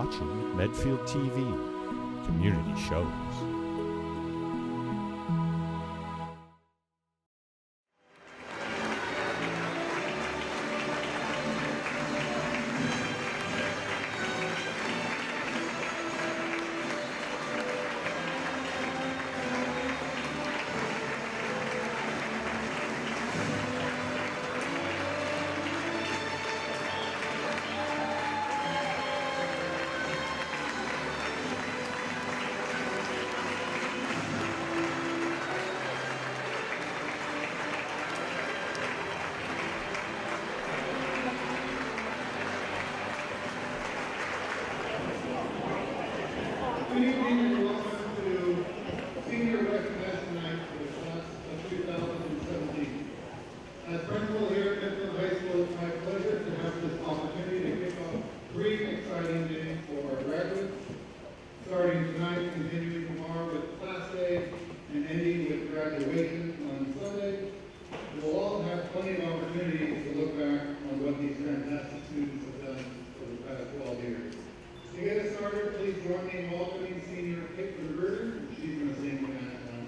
watching Medfield TV, Community Shows. Good evening and welcome to Senior Recognition Night for the class of 2017. As principal here at Medfield High School, it's my pleasure to have this opportunity to kick off 3 exciting days for our graduates. Starting tonight, continuing tomorrow with Class A, and ending with graduation on Sunday. We'll all have plenty of opportunities to look back on what these fantastic students have done for the past 12 years. To get us started, please join me in welcoming senior Kate McGurder. She's going to sing the national anthem.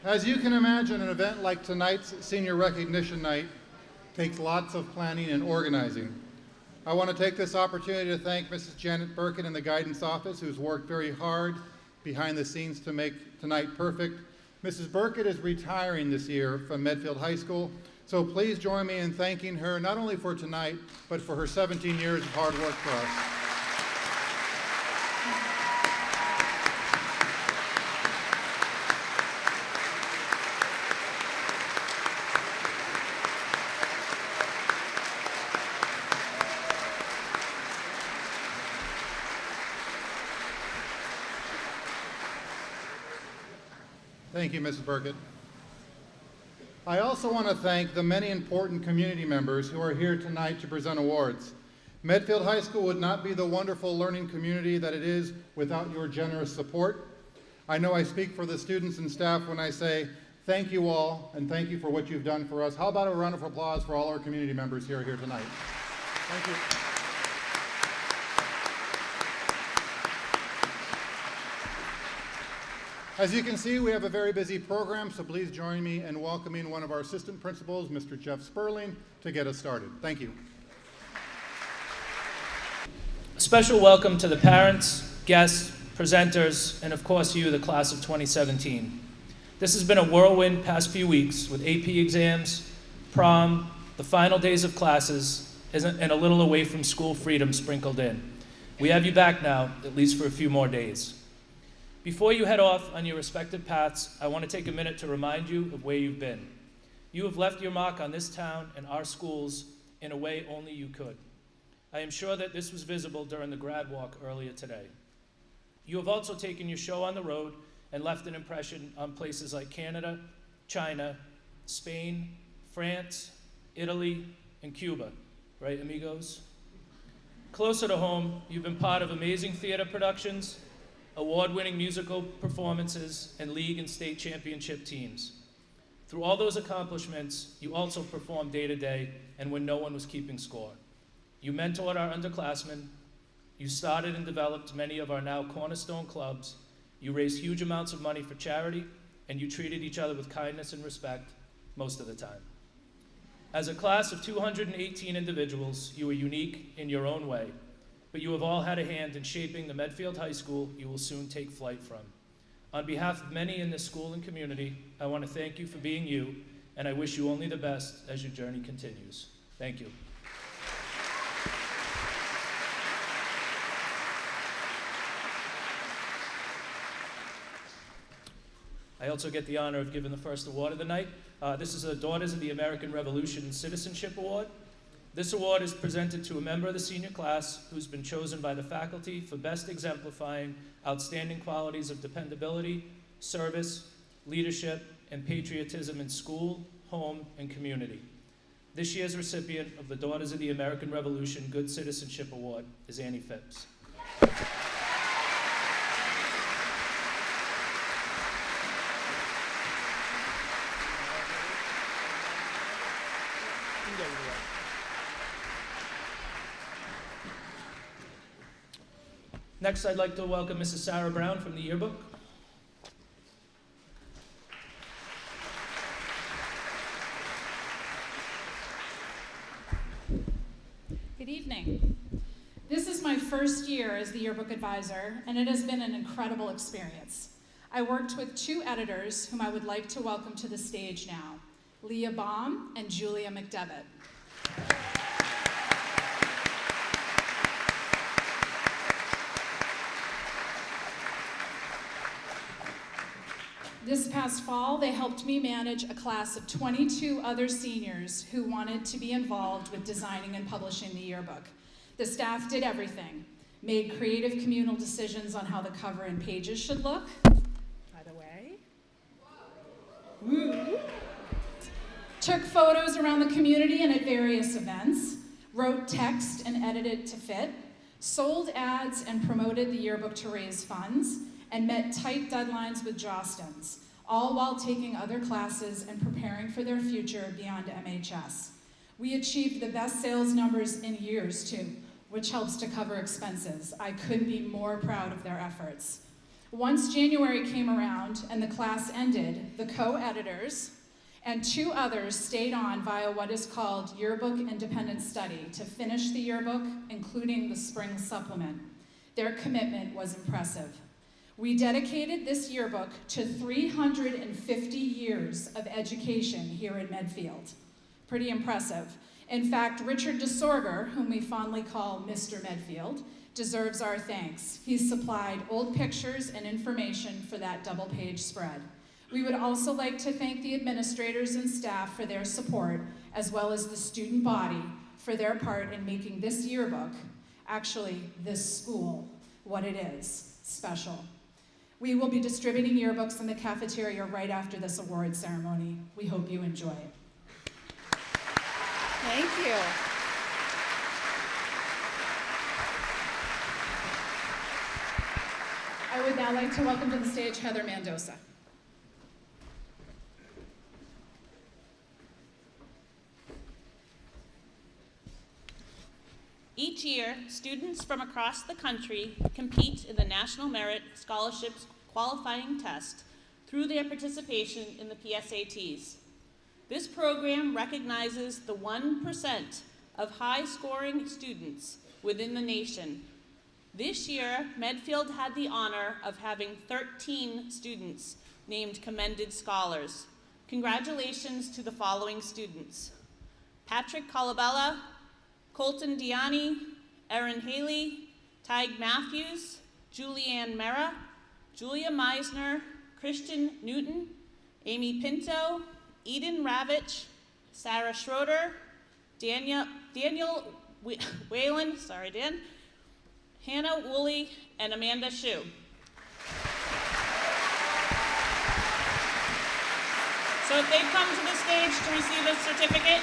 As you can imagine, an event like tonight's Senior Recognition Night takes lots of planning and organizing. I want to take this opportunity to thank Mrs. Janet Birkin in the Guidance Office, who's worked very hard behind the scenes to make tonight perfect. Mrs. Birkin is retiring this year from Medfield High School, so please join me in thanking her not only for tonight, but for her 17 years of hard work for us. Thank you, Mrs. Burkett. I also want to thank the many important community members who are here tonight to present awards. Medfield High School would not be the wonderful learning community that it is without your generous support. I know I speak for the students and staff when I say thank you all, and thank you for what you've done for us. How about a round of applause for all our community members here tonight? Thank you. As you can see, we have a very busy program, so please join me in welcoming one of our assistant principals, Mr. Jeff Sperling, to get us started. Thank you. A special welcome to the parents, guests, presenters, and of course you, the class of 2017. This has been a whirlwind past few weeks with AP exams, prom, the final days of classes, and a little away from school freedom sprinkled in. We have you back now, at least for a few more days. Before you head off on your respective paths, I want to take a minute to remind you of where you've been. You have left your mark on this town and our schools in a way only you could. I am sure that this was visible during the grad walk earlier today. You have also taken your show on the road and left an impression on places like Canada, China, Spain, France, Italy, and Cuba. Right, amigos? Closer to home, you've been part of amazing theater productions, award-winning musical performances, and league and state championship teams. Through all those accomplishments, you also performed day to day and when no one was keeping score. You mentored our underclassmen, you started and developed many of our now cornerstone clubs, you raised huge amounts of money for charity, and you treated each other with kindness and respect most of the time. As a class of 218 individuals, you were unique in your own way, but you have all had a hand in shaping the Medfield High School you will soon take flight from. On behalf of many in this school and community, I want to thank you for being you, and I wish you only the best as your journey continues. Thank you. I also get the honor of giving the first award of the night. This is the Daughters of the American Revolution and Citizenship Award. This award is presented to a member of the senior class who's been chosen by the faculty for best exemplifying outstanding qualities of dependability, service, leadership, and patriotism in school, home, and community. This year's recipient of the Daughters of the American Revolution Good Citizenship Award is Annie Phipps. Next, I'd like to welcome Mrs. Sarah Brown from the Yearbook. Good evening. This is my first year as the Yearbook advisor, and it has been an incredible experience. I worked with two editors whom I would like to welcome to the stage now, Leah Baum and Julia McDevitt. This past fall, they helped me manage a class of 22 other seniors who wanted to be involved with designing and publishing the yearbook. The staff did everything, made creative communal decisions on how the cover and pages should look. By the way. Woo. Took photos around the community and at various events, wrote text and edited to fit, sold ads and promoted the yearbook to raise funds, and met tight deadlines with Jostens, all while taking other classes and preparing for their future beyond MHS. We achieved the best sales numbers in years too, which helps to cover expenses. I couldn't be more proud of their efforts. Once January came around and the class ended, the co-editors and two others stayed on via what is called Yearbook Independent Study to finish the yearbook, including the spring supplement. Their commitment was impressive. We dedicated this yearbook to 350 years of education here in Medfield. Pretty impressive. In fact, Richard DeSorger, whom we fondly call Mr. Medfield, deserves our thanks. He's supplied old pictures and information for that double-page spread. We would also like to thank the administrators and staff for their support, as well as the student body for their part in making this yearbook, actually this school, what it is, special. We will be distributing yearbooks in the cafeteria right after this award ceremony. We hope you enjoy it. Thank you. I would now like to welcome to the stage Heather Mendoza. Each year, students from across the country compete in the National Merit Scholarships Qualifying Test through their participation in the PSATs. This program recognizes the 1% of high-scoring students within the nation. This year, Medfield had the honor of having 13 students named Commended Scholars. Congratulations to the following students: Patrick Colabella, Colton Diani, Erin Haley, Tig Matthews, Julianne Mera, Julia Meisner, Christian Newton, Amy Pinto, Eden Ravitch, Sarah Schroeder, Daniel Whalen, sorry Dan, Hannah Woolley, and Amanda Shue. So if they come to the stage to receive a certificate.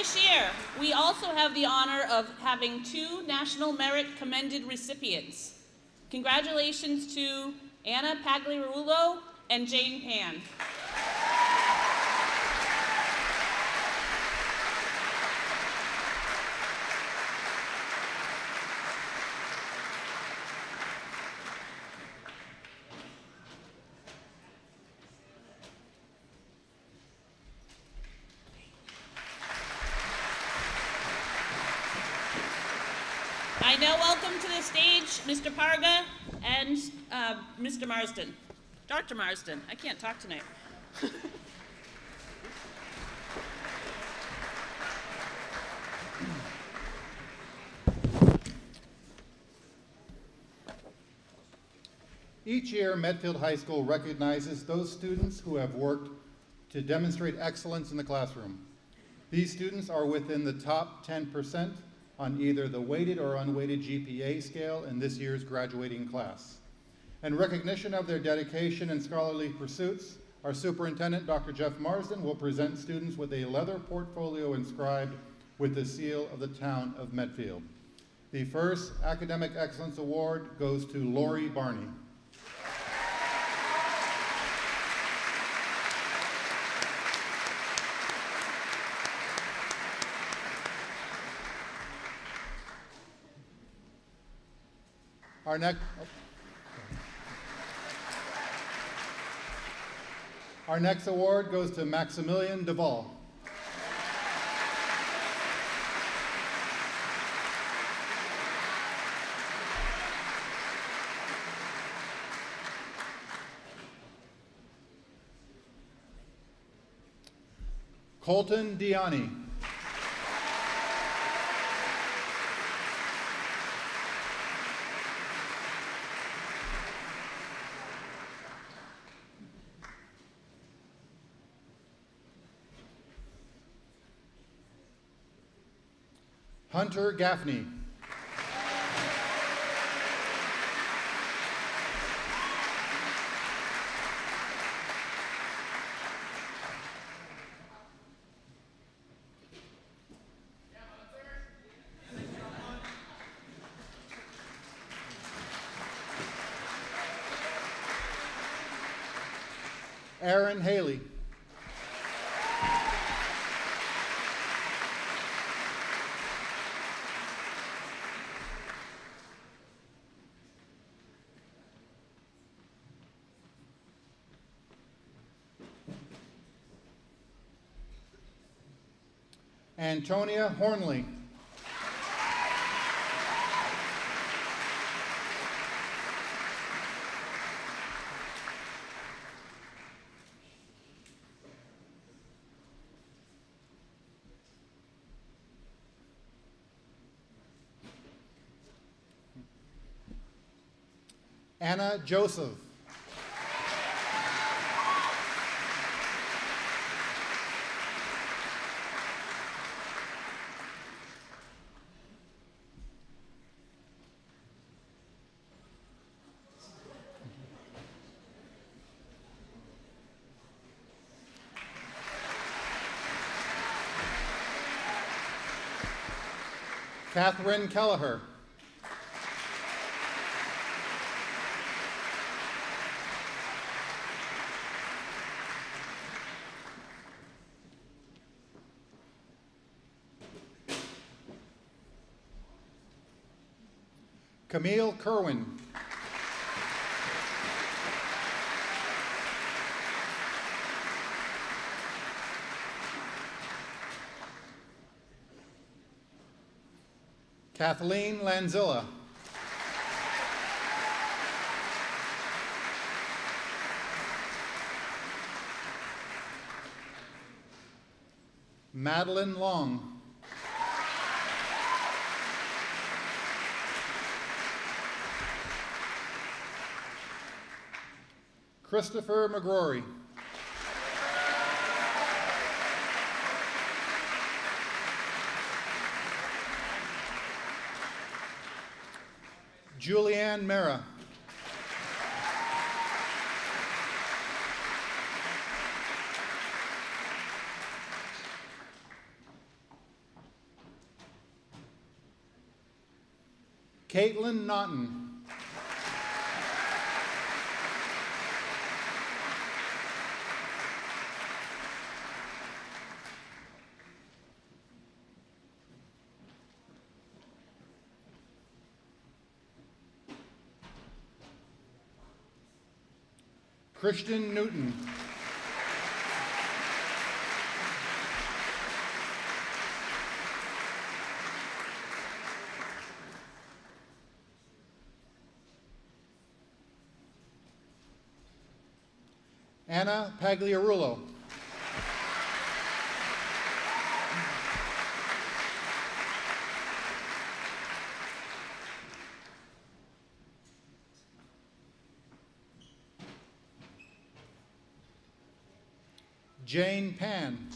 This year, we also have the honor of having 2 National Merit Commended recipients. Congratulations to Anna Pagliarulo and Jane Pan. I now welcome to the stage Mr. Parga and Mr. Marsden. Dr. Marsden, I can't talk tonight. Each year, Medfield High School recognizes those students who have worked to demonstrate excellence in the classroom. These students are within the top 10% on either the weighted or unweighted GPA scale in this year's graduating class. In recognition of their dedication and scholarly pursuits, our superintendent, Dr. Jeff Marsden, will present students with a leather portfolio inscribed with the seal of the town of Medfield. The first Academic Excellence Award goes to Lori Barney. Our next award goes to Maximilian Duvall. Colton Diani. Hunter Gaffney. Aaron Haley. Antonia Hornley. Anna Joseph. Catherine Kelleher. Camille Kerwin. Kathleen Lanzilla. Madeline Long. Christopher McGrory. Julianne Mera. Caitlin Naughton. Christian Newton. Anna Pagliarulo. Jane Pan.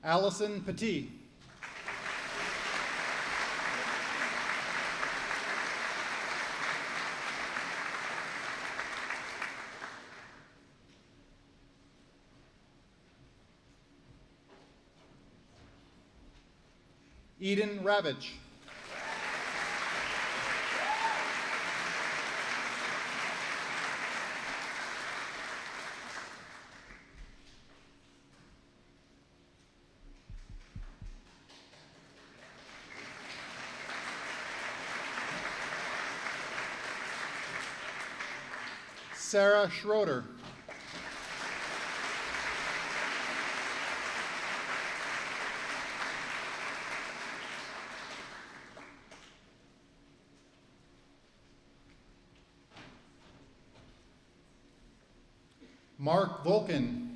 Allison Petit. Eden Ravitch. Sarah Schroeder. Mark Volkin.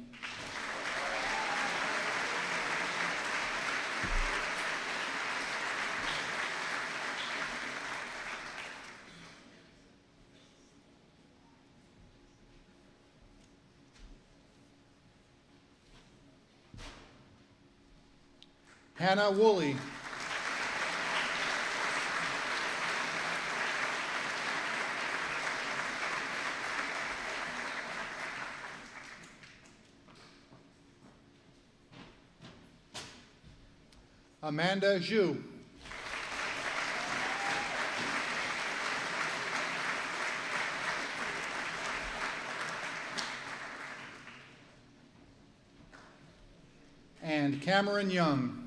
Hannah Woolley. Amanda Zhu. And Cameron Young.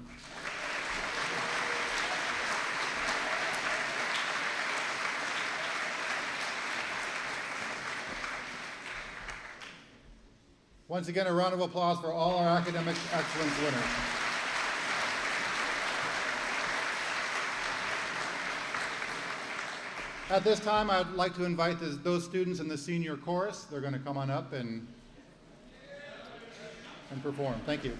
Once again, a round of applause for all our academic excellence winners. At this time, I'd like to invite those students in the senior chorus. They're going to come on up and perform. Thank you.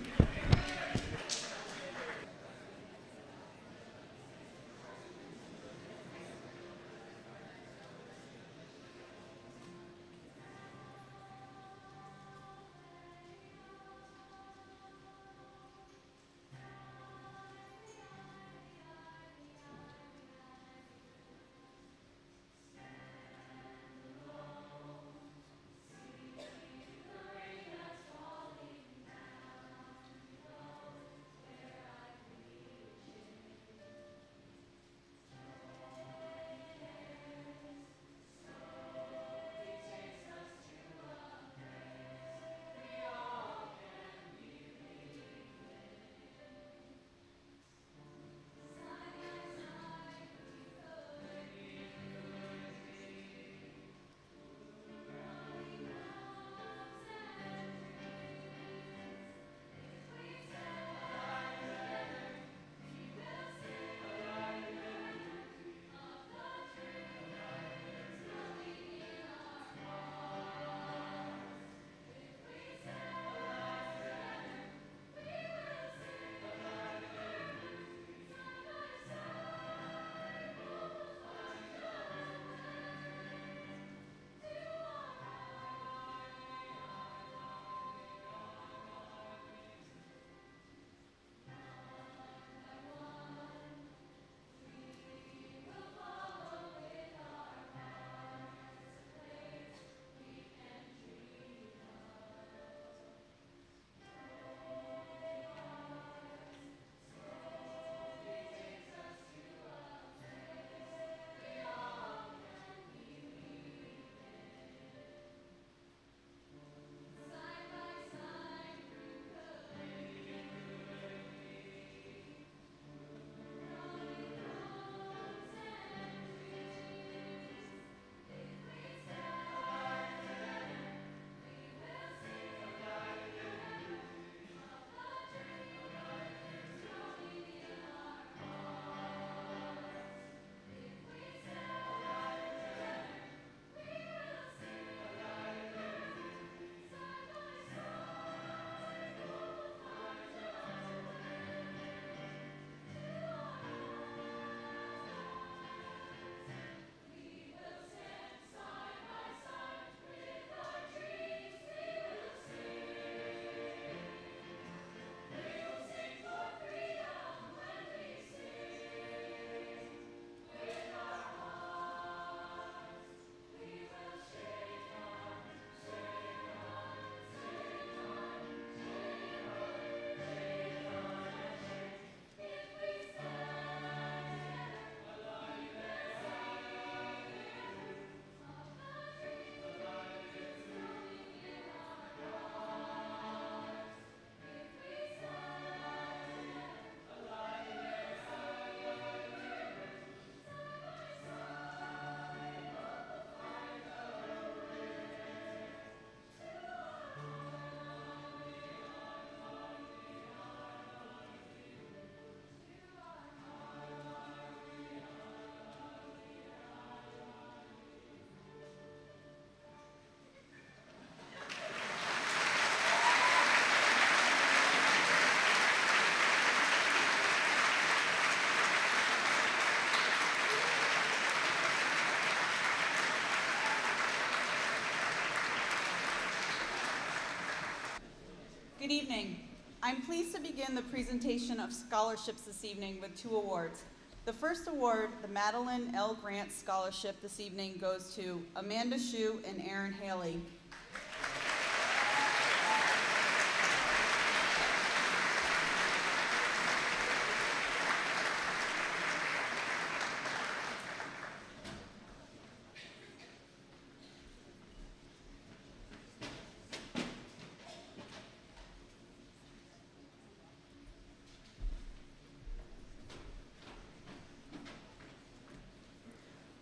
Good evening. I'm pleased to begin the presentation of scholarships this evening with 2 awards. The first award, the Madeline L. Grant Scholarship this evening, goes to Amanda Shue and Aaron Haley.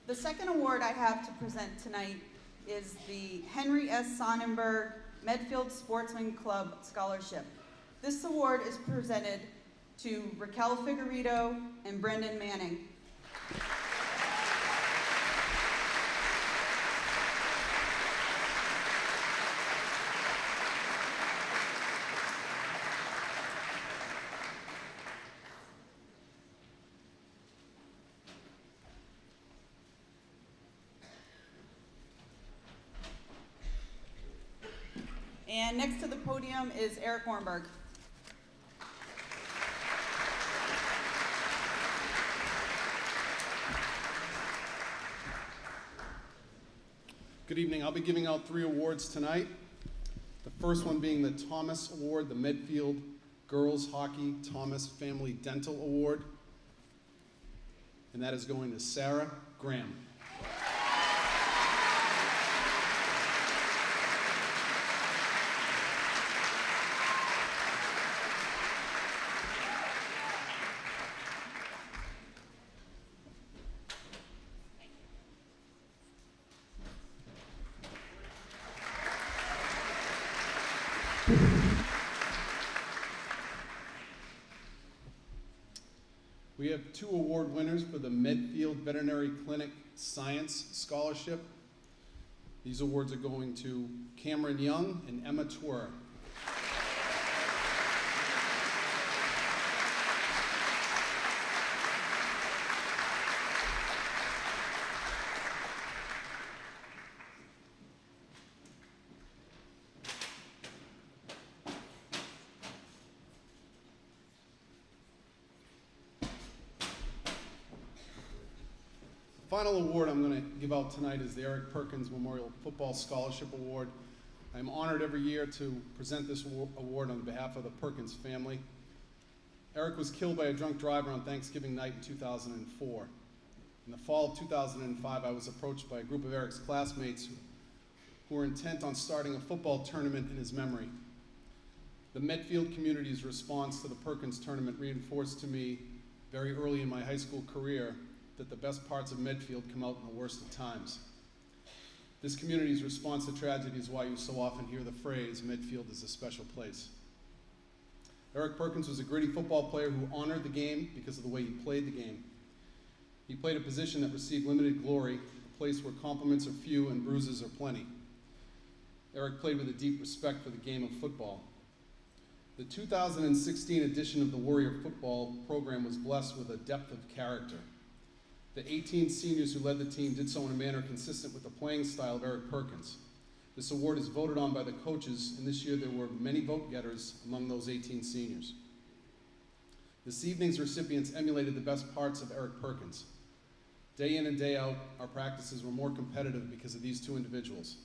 The second award I have to present tonight is the Henry S. Sonnenberg Medfield Sportsman Club Scholarship. This award is presented to Raquel Figueredo and Brendan Manning. And next to the podium is Eric Warnberg. Good evening. I'll be giving out 3 awards tonight. The first one being the Thomas Award, the Medfield Girls Hockey Thomas Family Dental Award. And that is going to Sarah Graham. We have 2 award winners for the Medfield Veterinary Clinic Science Scholarship. These awards are going to Cameron Young and Emma Twer. The final award I'm going to give out tonight is the Eric Perkins Memorial Football Scholarship Award. I'm honored every year to present this award on behalf of the Perkins family. Eric was killed by a drunk driver on Thanksgiving night in 2004. In the fall of 2005, I was approached by a group of Eric's classmates who were intent on starting a football tournament in his memory. The Medfield community's response to the Perkins tournament reinforced to me very early in my high school career that the best parts of Medfield come out in the worst of times. This community's response to tragedy is why you so often hear the phrase, Medfield is a special place. Eric Perkins was a gritty football player who honored the game because of the way he played the game. He played a position that received limited glory, a place where compliments are few and bruises are plenty. Eric played with a deep respect for the game of football. The 2016 edition of the Warrior football program was blessed with a depth of character. The 18 seniors who led the team did so in a manner consistent with the playing style of Eric Perkins. This award is voted on by the coaches, and this year there were many vote getters among those 18 seniors. This evening's recipients emulated the best parts of Eric Perkins. Day in and day out, our practices were more competitive because of these 2 individuals.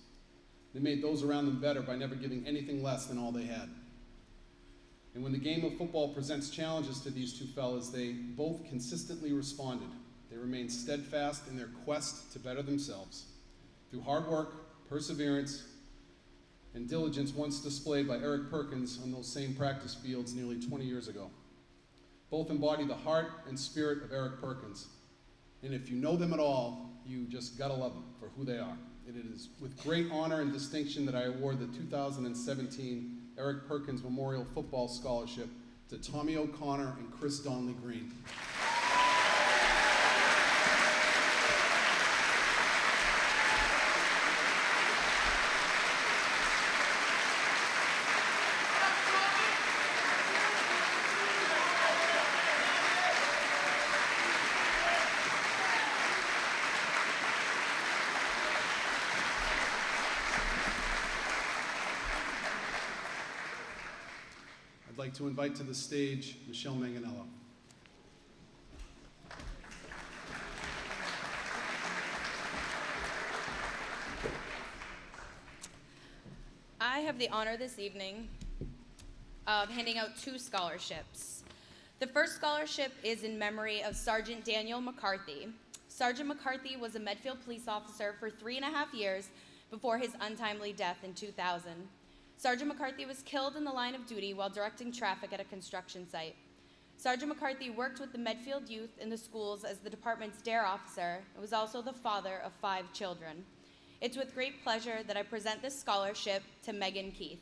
They made those around them better by never giving anything less than all they had. And when the game of football presents challenges to these 2 fellas, they both consistently responded. They remained steadfast in their quest to better themselves through hard work, perseverance, and diligence once displayed by Eric Perkins on those same practice fields nearly 20 years ago. Both embody the heart and spirit of Eric Perkins. And if you know them at all, you just gotta love them for who they are. And it is with great honor and distinction that I award the 2017 Eric Perkins Memorial Football Scholarship to Tommy O'Connor and Chris Donnelly Green. like to invite to the stage Michelle Manganello. I have the honor this evening of handing out 2 scholarships. The first scholarship is in memory of Sergeant Daniel McCarthy. Sergeant McCarthy was a Medfield police officer for 3.5 years before his untimely death in 2000. Sergeant McCarthy was killed in the line of duty while directing traffic at a construction site. Sergeant McCarthy worked with the Medfield youth in the schools as the department's DARE officer and was also the father of 5 children. It's with great pleasure that I present this scholarship to Megan Keith.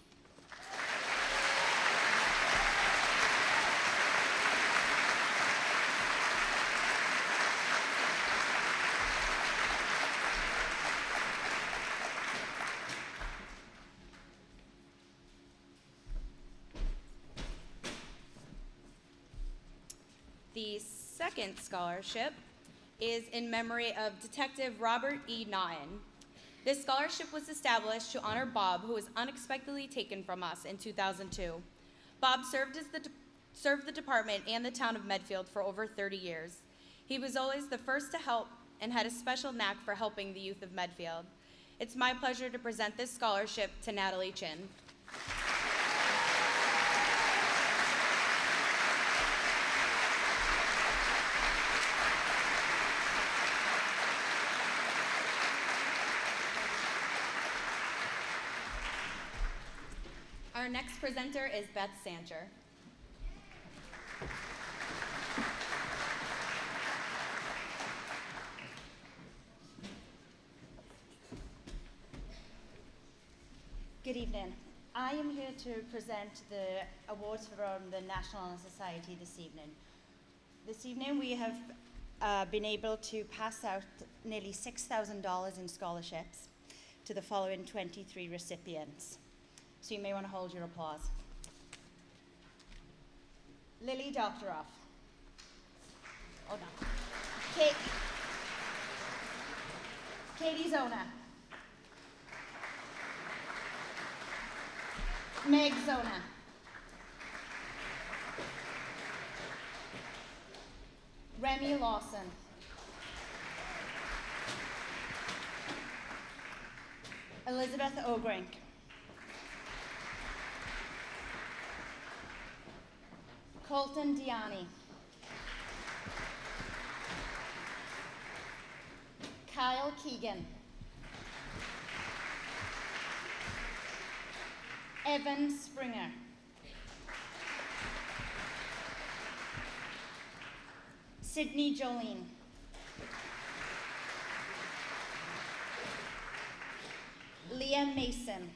The second scholarship is in memory of Detective Robert E. Naughton. This scholarship was established to honor Bob, who was unexpectedly taken from us in 2002. Bob served the department and the town of Medfield for over 30 years. He was always the first to help and had a special knack for helping the youth of Medfield. It's my pleasure to present this scholarship to Natalie Chin. Our next presenter is Beth Sancher. Good evening. I am here to present the awards from the National Honor Society this evening. This evening we have been able to pass out nearly $6,000 in scholarships to the following 23 recipients. So you may want to hold your applause. Lily Doctoroff. Oh no. Katie Zona. Meg Zona. Remy Lawson. Elizabeth Ogrink. Colton Diani. Kyle Keegan. Evan Springer. Sydney Jolene. Liam Mason.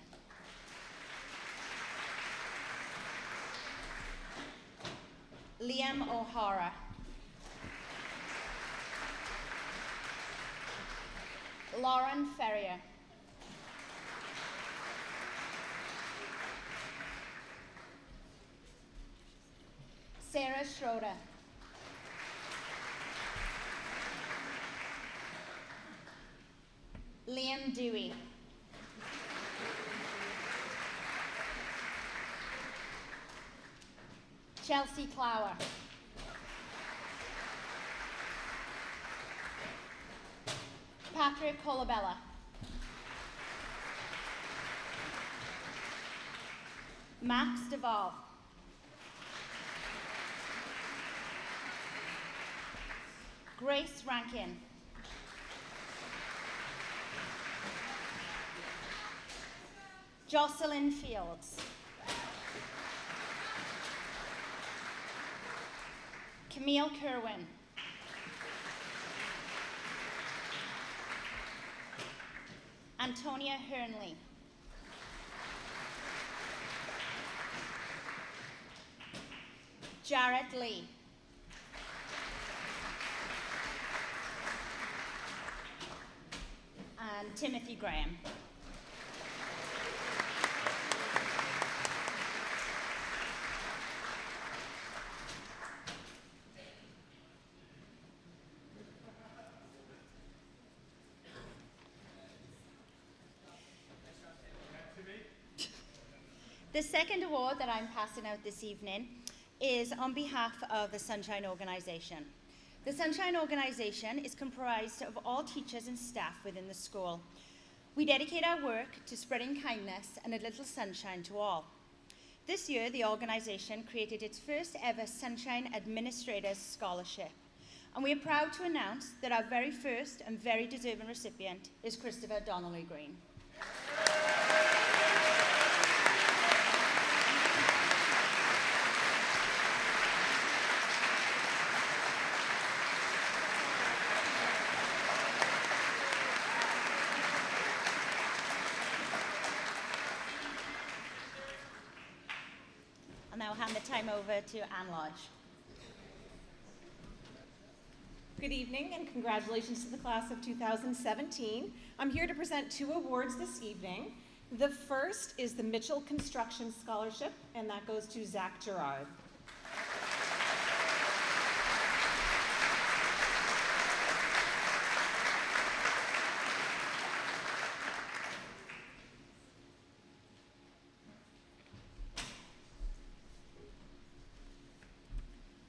Liam O'Hara. Lauren Ferrier. Sarah Schroeder. Liam Dewey. Chelsea Clower. Patrick Colabella. Max Duvall. Grace Rankin. Jocelyn Fields. Camille Kerwin. Antonia Hernley. Jarrett Lee. And Timothy Graham. The second award that I'm passing out this evening is on behalf of the Sunshine Organization. The Sunshine Organization is comprised of all teachers and staff within the school. We dedicate our work to spreading kindness and a little sunshine to all. This year, the organization created its first ever Sunshine Administrators Scholarship. And we are proud to announce that our very first and very deserving recipient is Christopher Donnelly Green. I'll now hand the time over to Anne Lodge. Good evening and congratulations to the class of 2017. I'm here to present 2 awards this evening. The first is the Mitchell Construction Scholarship, and that goes to Zach Gerard.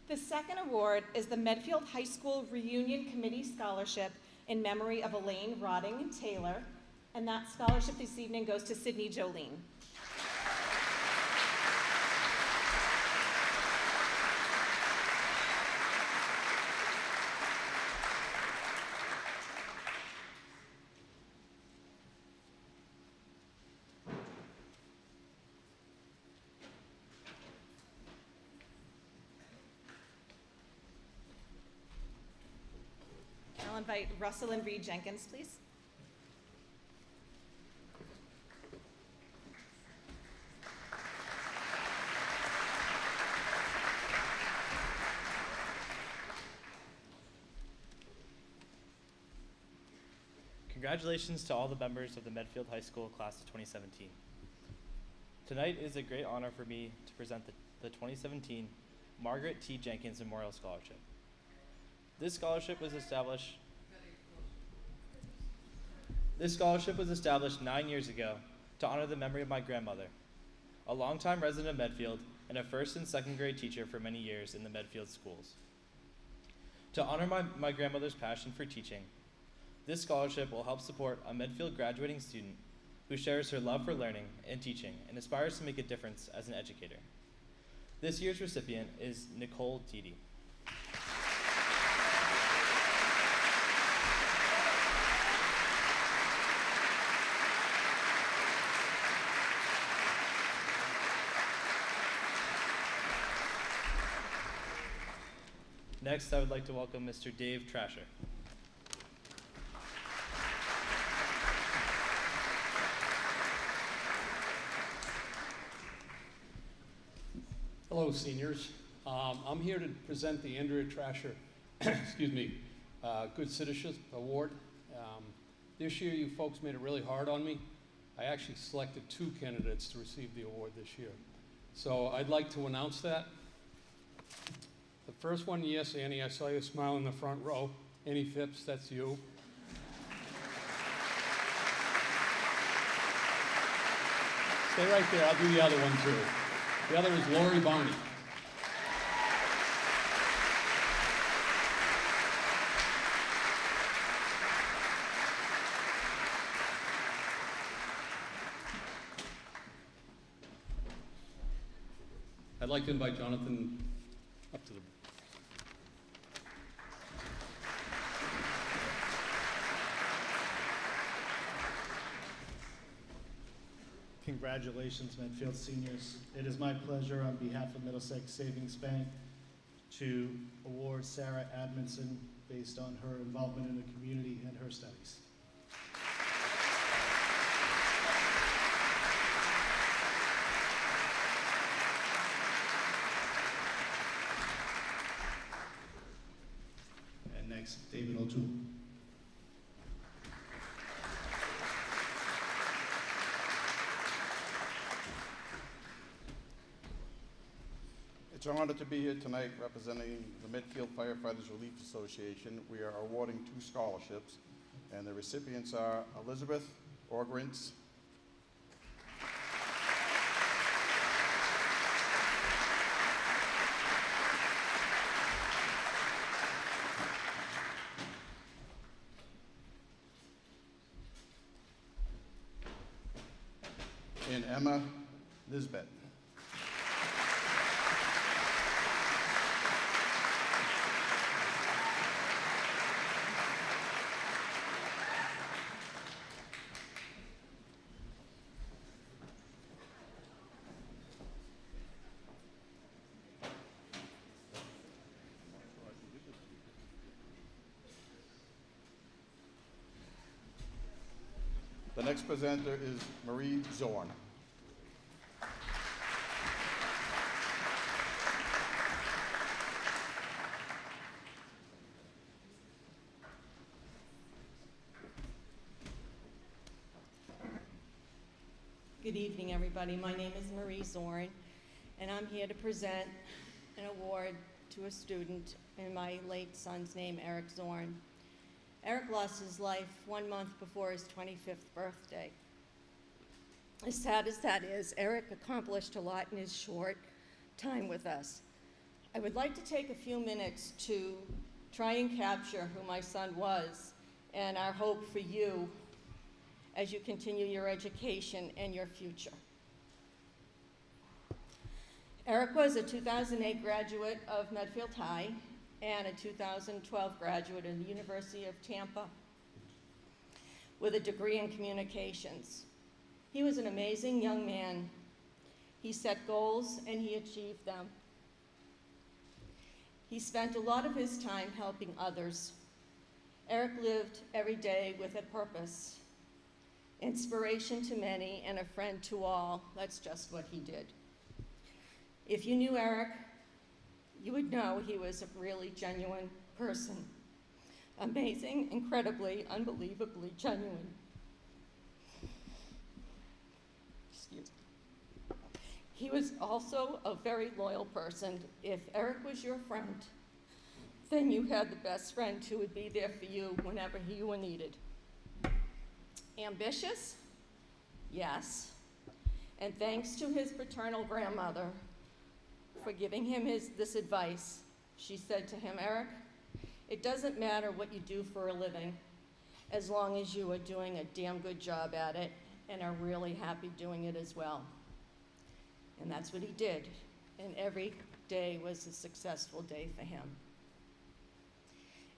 The second award is the Medfield High School Reunion Committee Scholarship in memory of Elaine Rodding Taylor, and that scholarship this evening goes to Sydney Jolene. I'll invite Russell and Reed Jenkins, please. Congratulations to all the members of the Medfield High School class of 2017. Tonight is a great honor for me to present the 2017 Margaret T. Jenkins Memorial Scholarship. This scholarship was established 9 years ago to honor the memory of my grandmother, a longtime resident of Medfield and a first and second grade teacher for many years in the Medfield schools. To honor my grandmother's passion for teaching, this scholarship will help support a Medfield graduating student who shares her love for learning and teaching and aspires to make a difference as an educator. This year's recipient is Nicole Teedy. Next, I would like to welcome Mr. Dave Trasher. Hello, seniors. I'm here to present the Andrea Trasher, Good Citizenship Award. This year, you folks made it really hard on me. I actually selected 2 candidates to receive the award this year. So I'd like to announce that. The first one, yes, Annie, I saw you smile in the front row. Annie Phipps, that's you. Stay right there, I'll do the other one too. The other is Lori Barney. I'd like to invite Jonathan up to the... Congratulations, Medfield seniors. It is my pleasure on behalf of Middlesex Savings Bank to award Sarah Admonson based on her involvement in the community and her studies. And next, David O'Toole. It's an honor to be here tonight representing the Medfield Firefighters Relief Association. We are awarding 2 scholarships, and the recipients are Elizabeth Orgrins Emma Nisbet. The next presenter is Marie Zorn. Good evening, everybody. My name is Marie Zorn, and I'm here to present an award to a student in my late son's name, Eric Zorn. Eric lost his life 1 month before his 25th birthday. As sad as that is, Eric accomplished a lot in his short time with us. I would like to take a few minutes to try and capture who my son was and our hope for you as you continue your education and your future. Eric was a 2008 graduate of Medfield High and a 2012 graduate of the University of Tampa with a degree in communications. He was an amazing young man. He set goals and he achieved them. He spent a lot of his time helping others. Eric lived every day with a purpose, inspiration to many and a friend to all. That's just what he did. If you knew Eric, you would know he was a really genuine person. Amazing, incredibly, unbelievably genuine. Excuse me. He was also a very loyal person. If Eric was your friend, then you had the best friend who would be there for you whenever you were needed. Ambitious? Yes. And thanks to his paternal grandmother for giving him this advice. She said to him, Eric, it doesn't matter what you do for a living as long as you are doing a damn good job at it and are really happy doing it as well. And that's what he did. And every day was a successful day for him.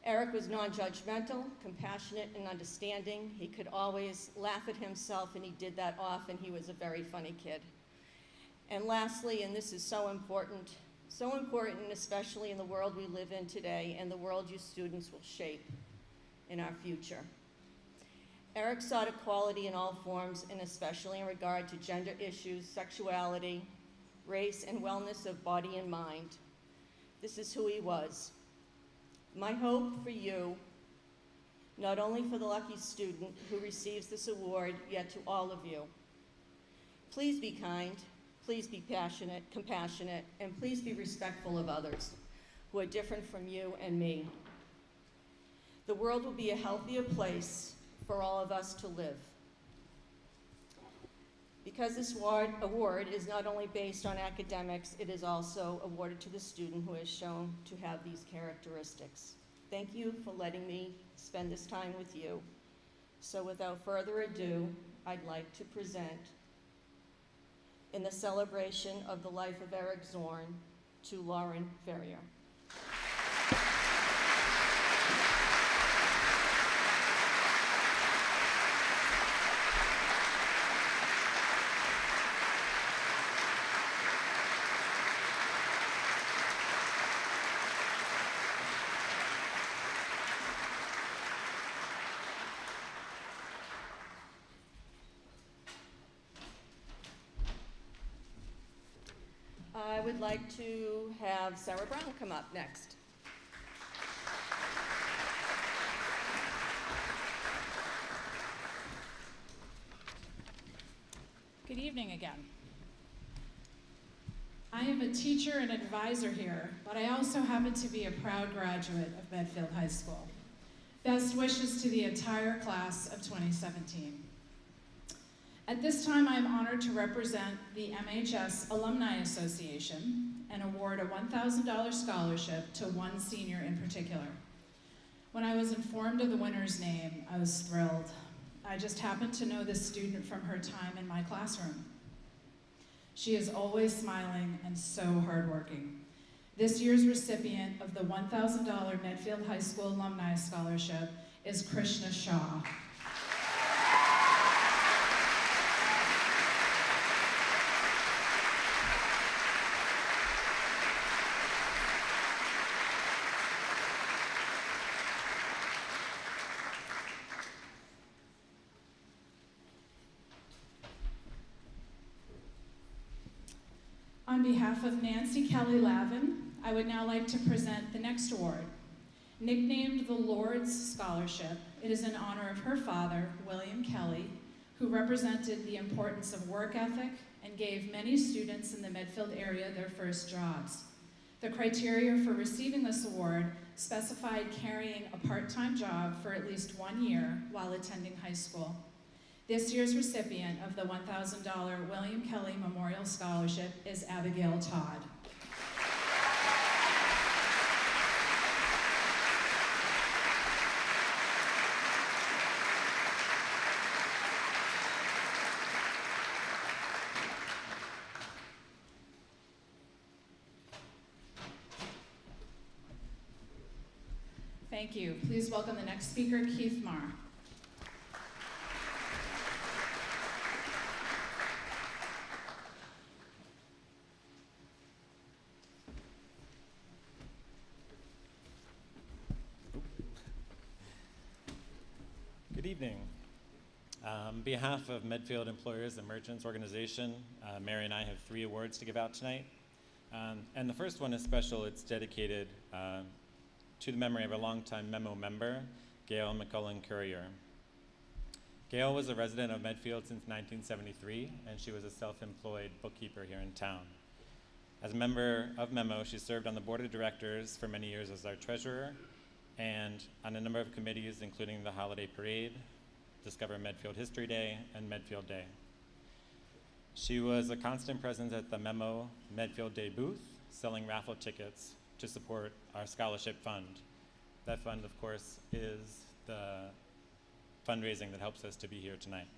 Eric was non-judgmental, compassionate, and understanding. He could always laugh at himself, and he did that often. He was a very funny kid. And lastly, and this is so important especially in the world we live in today and the world you students will shape in our future. Eric sought equality in all forms, and especially in regard to gender issues, sexuality, race, and wellness of body and mind. This is who he was. My hope for you, not only for the lucky student who receives this award, yet to all of you. Please be kind, please be passionate, compassionate, and please be respectful of others who are different from you and me. The world will be a healthier place for all of us to live. Because this award is not only based on academics, it is also awarded to the student who has shown to have these characteristics. Thank you for letting me spend this time with you. So without further ado, I'd like to present, in the celebration of the life of Eric Zorn, to Lauren Ferrier. I would like to have Sarah Brown come up next. Good evening again. I am a teacher and advisor here, but I also happen to be a proud graduate of Medfield High School. Best wishes to the entire class of 2017. At this time, I am honored to represent the MHS Alumni Association and award a $1,000 scholarship to one senior in particular. When I was informed of the winner's name, I was thrilled. I just happened to know this student from her time in my classroom. She is always smiling and so hardworking. This year's recipient of the $1,000 Medfield High School Alumni Scholarship is Krishna Shah. On behalf of Nancy Kelly Lavin, I would now like to present the next award. Nicknamed the Lord's Scholarship, it is in honor of her father, William Kelly, who represented the importance of work ethic and gave many students in the Medfield area their first jobs. The criteria for receiving this award specified carrying a part-time job for at least 1 year while attending high school. This year's recipient of the $1,000 William Kelly Memorial Scholarship is Abigail Todd. Thank you. Please welcome the next speaker, Keith Marr. Good evening. On behalf of Medfield Employers and Merchants Organization, Mary and I have 3 awards to give out tonight. And the first one is special. It's dedicated to the memory of a longtime Memo member, Gail McCullen Courier. Gail was a resident of Medfield since 1973, and she was a self-employed bookkeeper here in town. As a member of Memo, she served on the board of directors for many years as our treasurer, and on a number of committees, including the Holiday Parade, Discover Medfield History Day, and Medfield Day. She was a constant presence at the Memo Medfield Day booth, selling raffle tickets to support our scholarship fund. That fund, of course, is the fundraising that helps us to be here tonight.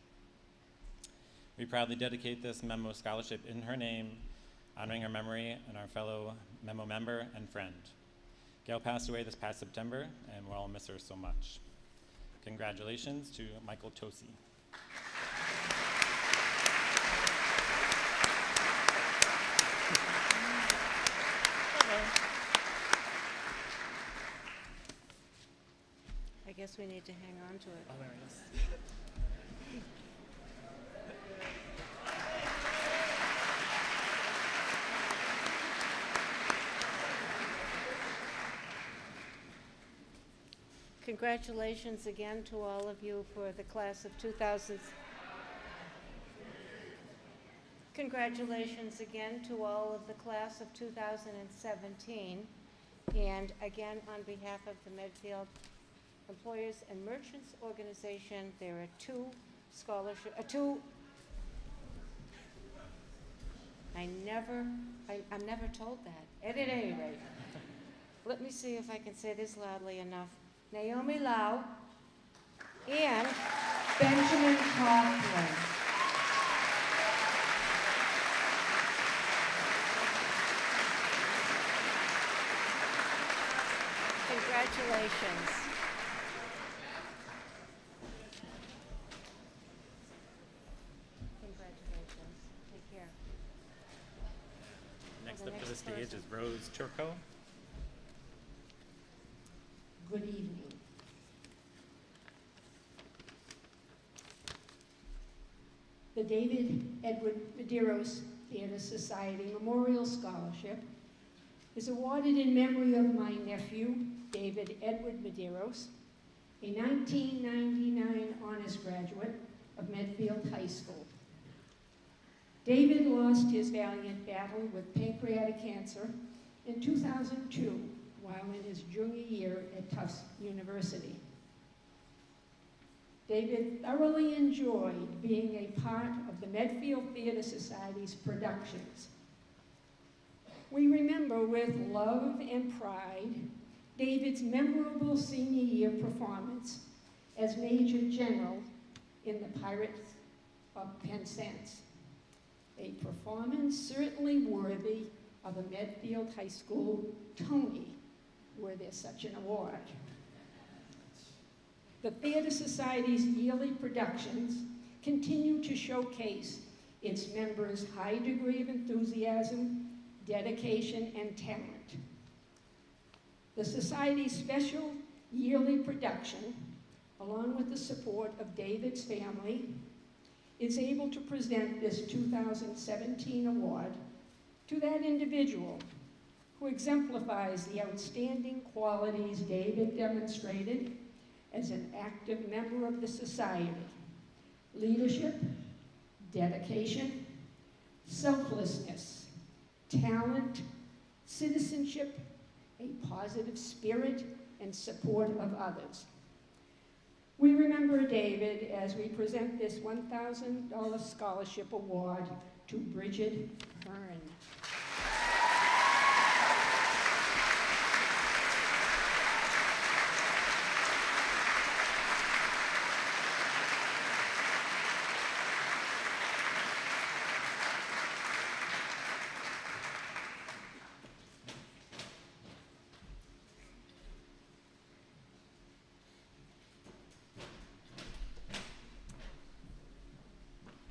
We proudly dedicate this Memo Scholarship in her name, honoring her memory and our fellow Memo member and friend. Gail passed away this past September, and we'll all miss her so much. Congratulations to Michael Tosi. I guess we need to hang on to it. Oh, there it is. Congratulations again to all of you for the class of 2000. Congratulations again to all of the class of 2017. And again, on behalf of the Medfield Employers and Merchants Organization, there are 2 scholarships, I'm never told that. At any rate, let me see if I can say this loudly enough. Naomi Lau and Benjamin Kaufman. Congratulations. Congratulations. Take care. Next up to the stage is Rose Turco. Good evening. The David Edward Medeiros Theater Society Memorial Scholarship is awarded in memory of my nephew, David Edward Medeiros, a 1999 honors graduate of Medfield High School. David lost his valiant battle with pancreatic cancer in 2002 while in his junior year at Tufts University. David thoroughly enjoyed being a part of the Medfield Theater Society's productions. We remember with love and pride David's memorable senior year performance as Major General in The Pirates of Penzance. a performance certainly worthy of a Medfield High School Tony, were there such an award. The Theater Society's yearly productions continue to showcase its members' high degree of enthusiasm, dedication, and talent. The Society's special yearly production, along with the support of David's family, is able to present this 2017 award to that individual who exemplifies the outstanding qualities David demonstrated as an active member of the Society: leadership, dedication, selflessness, talent, citizenship, a positive spirit, and support of others. We remember David as we present this $1,000 scholarship award to Bridget Hearn.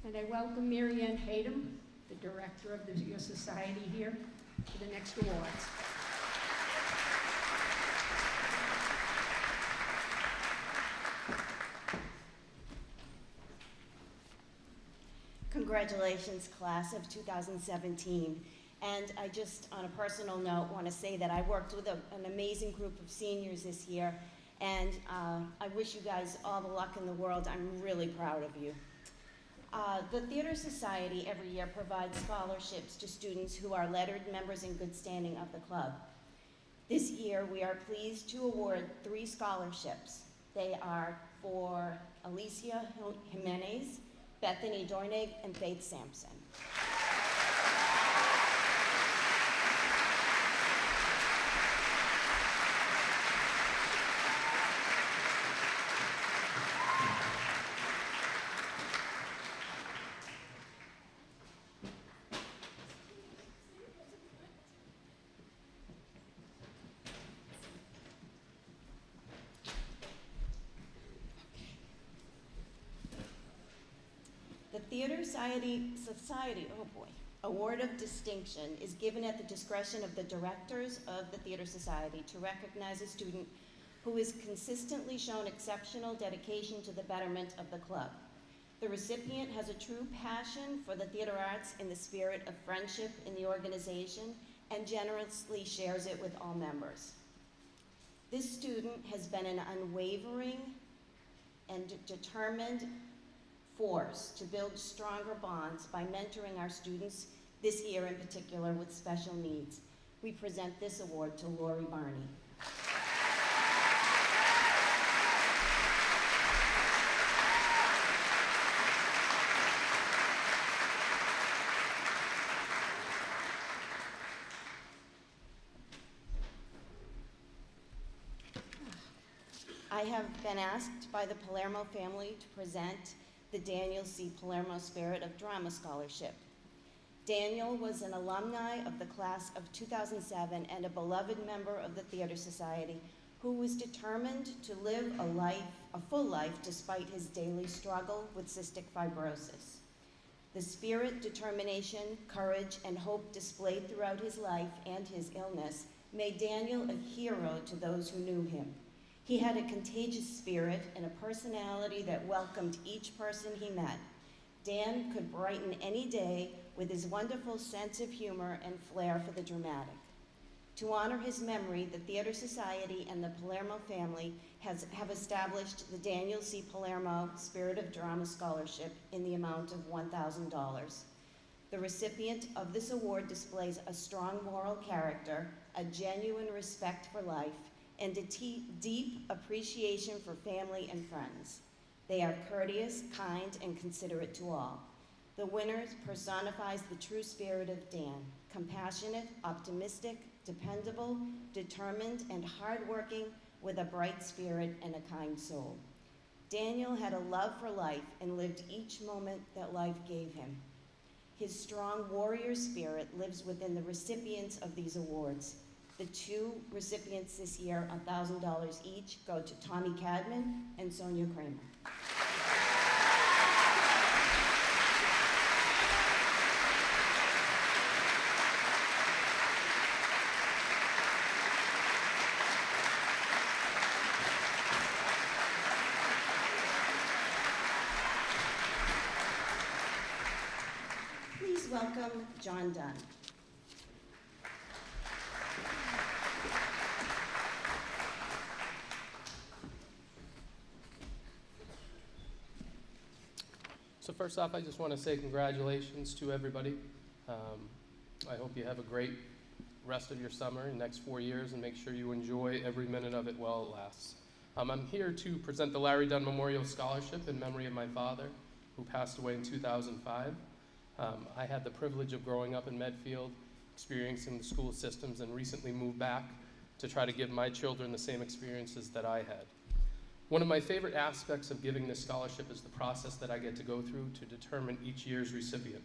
And I welcome Mary Ann Hayden, the director of your society, here for the next awards. Congratulations, class of 2017. And I just, on a personal note, want to say that I worked with an amazing group of seniors this year, and I wish you guys all the luck in the world. I'm really proud of you. The Theater Society every year provides scholarships to students who are lettered members in good standing of the club. This year, we are pleased to award 3 scholarships. They are for Alicia Jimenez, Bethany Dornig, and Faith Sampson. The Theater Society Award of Distinction is given at the discretion of the directors of the Theater Society to recognize a student who has consistently shown exceptional dedication to the betterment of the club. The recipient has a true passion for the theater arts in the spirit of friendship in the organization and generously shares it with all members. This student has been an unwavering and determined force to build stronger bonds by mentoring our students this year in particular with special needs. We present this award to Lori Barney. I have been asked by the Palermo family to present the Daniel C. Palermo Spirit of Drama Scholarship. Daniel was an alumni of the class of 2007 and a beloved member of the Theater Society who was determined to live a full life despite his daily struggle with cystic fibrosis. The spirit, determination, courage, and hope displayed throughout his life and his illness made Daniel a hero to those who knew him. He had a contagious spirit and a personality that welcomed each person he met. Dan could brighten any day with his wonderful sense of humor and flair for the dramatic. To honor his memory, the Theater Society and the Palermo family have established the Daniel C. Palermo Spirit of Drama Scholarship in the amount of $1,000. The recipient of this award displays a strong moral character, a genuine respect for life, and a deep appreciation for family and friends. They are courteous, kind, and considerate to all. The winner personifies the true spirit of Dan, compassionate, optimistic, dependable, determined, and hardworking with a bright spirit and a kind soul. Daniel had a love for life and lived each moment that life gave him. His strong warrior spirit lives within the recipients of these awards. The two recipients this year, $1,000 each, go to Tommy Cadman and Sonia Kramer. Please welcome John Dunn. So first off, I just want to say congratulations to everybody. I hope you have a great rest of your summer and next 4 years, and make sure you enjoy every minute of it while it lasts. I'm here to present the Larry Dunn Memorial Scholarship in memory of my father, who passed away in 2005. I had the privilege of growing up in Medfield, experiencing the school systems, and recently moved back to try to give my children the same experiences that I had. One of my favorite aspects of giving this scholarship is the process that I get to go through to determine each year's recipient.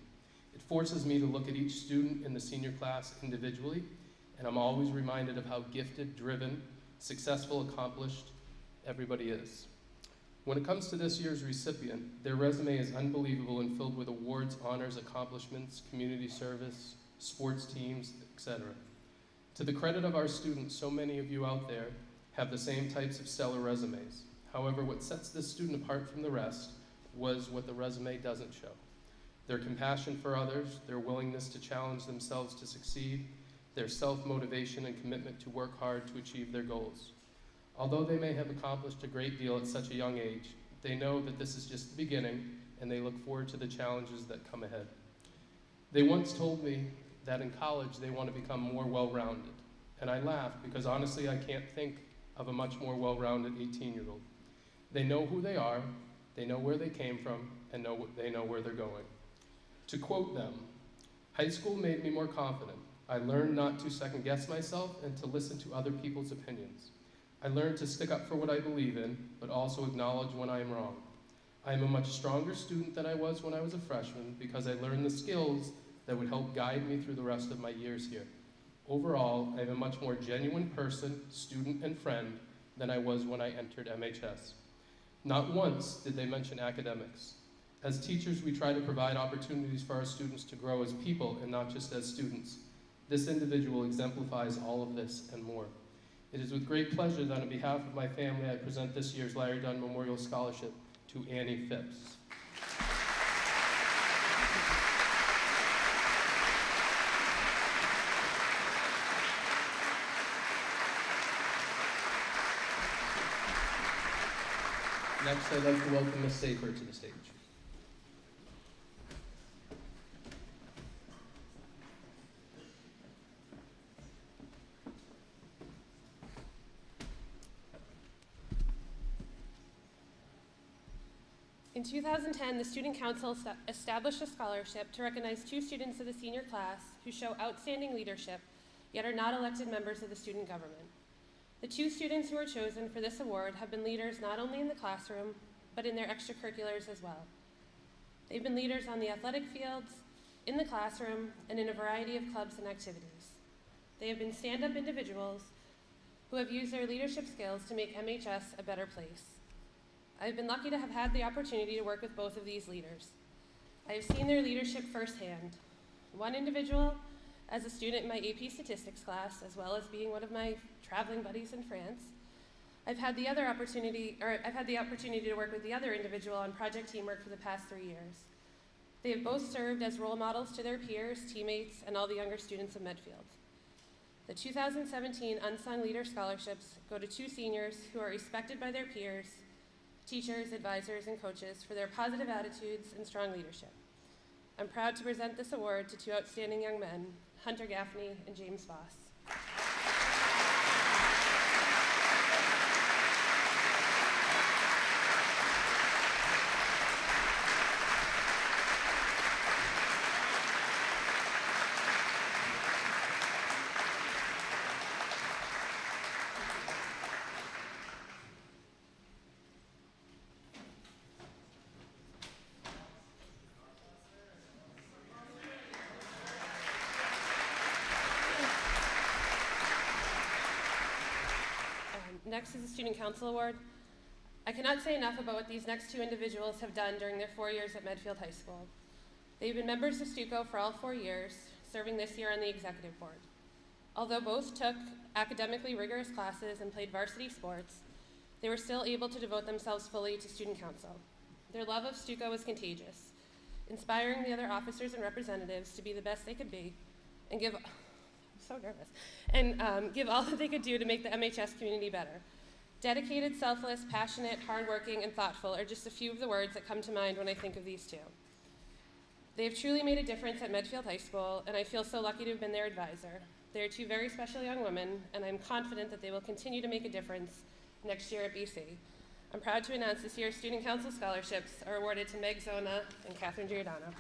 It forces me to look at each student in the senior class individually, and I'm always reminded of how gifted, driven, successful, accomplished everybody is. When it comes to this year's recipient, their resume is unbelievable and filled with awards, honors, accomplishments, community service, sports teams, etc. To the credit of our students, so many of you out there have the same types of stellar resumes. However, what sets this student apart from the rest was what the resume doesn't show. Their compassion for others, their willingness to challenge themselves to succeed, their self-motivation and commitment to work hard to achieve their goals. Although they may have accomplished a great deal at such a young age, they know that this is just the beginning, and they look forward to the challenges that come ahead. They once told me that in college they want to become more well-rounded, and I laughed because honestly I can't think of a much more well-rounded 18-year-old. They know who they are, they know where they came from, and they know where they're going. To quote them, "High school made me more confident. I learned not to second-guess myself and to listen to other people's opinions. I learned to stick up for what I believe in, but also acknowledge when I am wrong. I am a much stronger student than I was when I was a freshman because I learned the skills that would help guide me through the rest of my years here. Overall, I am a much more genuine person, student, and friend than I was when I entered MHS." Not once did they mention academics. As teachers, we try to provide opportunities for our students to grow as people and not just as students. This individual exemplifies all of this and more. It is with great pleasure that on behalf of my family, I present this year's Larry Dunn Memorial Scholarship to Annie Phipps. Next, I'd like to welcome Ms. Safer to the stage. In 2010, the Student Council established a scholarship to recognize 2 students of the senior class who show outstanding leadership, yet are not elected members of the student government. The 2 students who were chosen for this award have been leaders not only in the classroom, but in their extracurriculars as well. They've been leaders on the athletic fields, in the classroom, and in a variety of clubs and activities. They have been stand-up individuals who have used their leadership skills to make MHS a better place. I've been lucky to have had the opportunity to work with both of these leaders. I have seen their leadership firsthand. One individual as a student in my AP statistics class, as well as being one of my traveling buddies in France. I've had the opportunity to work with the other individual on project teamwork for the past 3 years. They have both served as role models to their peers, teammates, and all the younger students of Medfield. The 2017 Unsung Leader Scholarships go to 2 seniors who are respected by their peers, teachers, advisors, and coaches for their positive attitudes and strong leadership. I'm proud to present this award to 2 outstanding young men, Hunter Gaffney and James Voss. Next is the Student Council Award. I cannot say enough about what these next two individuals have done during their 4 years at Medfield High School. They've been members of STUCO for all 4 years, serving this year on the executive board. Although both took academically rigorous classes and played varsity sports, they were still able to devote themselves fully to student council. Their love of STUCO was contagious, inspiring the other officers and representatives to be the best they could be and give all that they could do to make the MHS community better. Dedicated, selfless, passionate, hardworking, and thoughtful are just a few of the words that come to mind when I think of these two. They have truly made a difference at Medfield High School, and I feel so lucky to have been their advisor. They are two very special young women, and I'm confident that they will continue to make a difference next year at BC. I'm proud to announce this year's Student Council scholarships are awarded to Meg Zona and Catherine Giordano.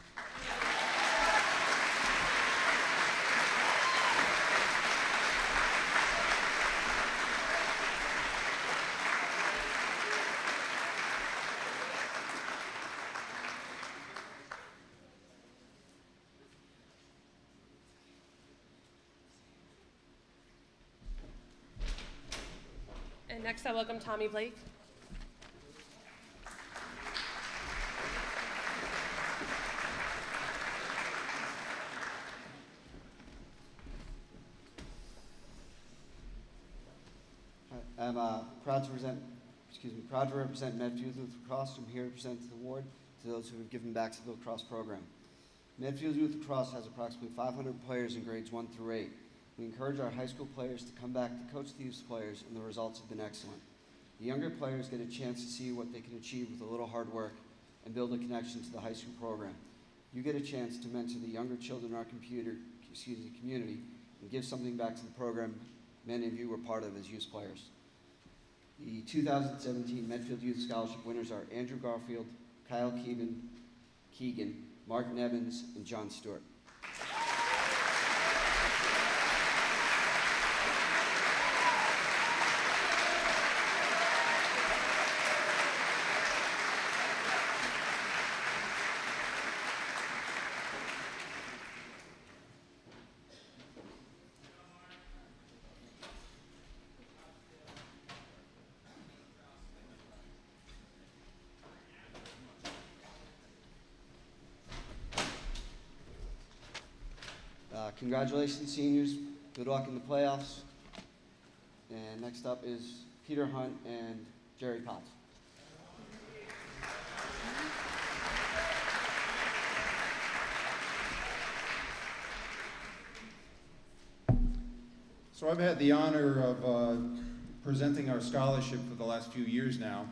And next I welcome Tommy Blake. I'm proud to represent Medfield Youth Lacrosse. I'm here to present the award to those who have given back to the lacrosse program. Medfield Youth Lacrosse has approximately 500 players in grades 1 through 8. We encourage our high school players to come back to coach the youth players, and the results have been excellent. The younger players get a chance to see what they can achieve with a little hard work and build a connection to the high school program. You get a chance to mentor the younger children in our community and give something back to the program many of you were part of as youth players. The 2017 Medfield Youth Scholarship winners are Andrew Garfield, Kyle Keegan, Mark Nevins, and John Stewart. Congratulations, seniors. Good luck in the playoffs. And next up is Peter Hunt and Jerry Potts. So I've had the honor of presenting our scholarship for the last few years now.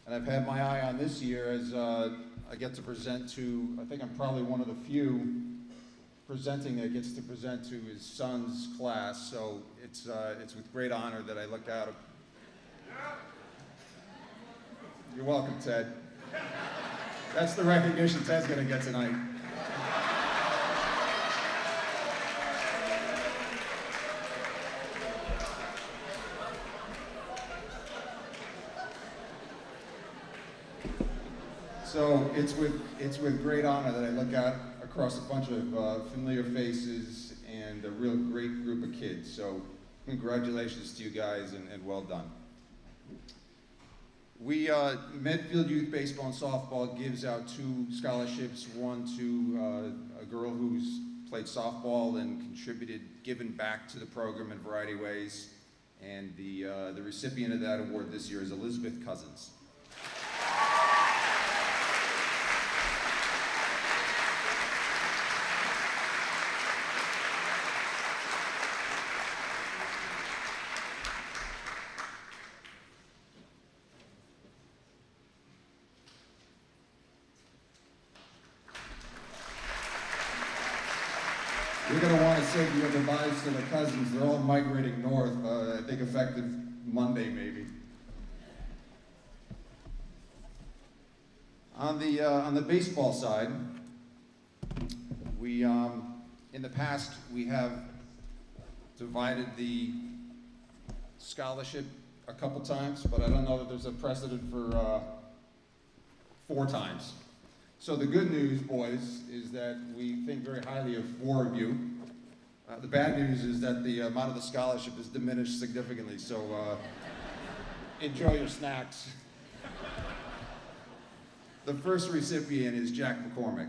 And I've had my eye on this year as I get to present to, I think I'm probably one of the few presenting that gets to present to his son's class, so it's with great honor that I look out. You're welcome, Ted. That's the recognition Ted's going to get tonight. So it's with great honor that I look out across a bunch of familiar faces and a real great group of kids. So congratulations to you guys and well done. Medfield Youth Baseball and Softball gives out 2 scholarships, one to a girl who's played softball and given back to the program in a variety of ways. And the recipient of that award this year is Elizabeth Cousins. You're going to want to say your goodbyes to the cousins. They're all migrating north, I think effective Monday maybe. On the baseball side, we in the past we have divided the scholarship a couple times, but I don't know that there's a precedent for 4 times. So the good news, boys, is that we think very highly of 4 of you, The bad news is that the amount of the scholarship is diminished significantly, so enjoy your snacks. The first recipient is Jack McCormick.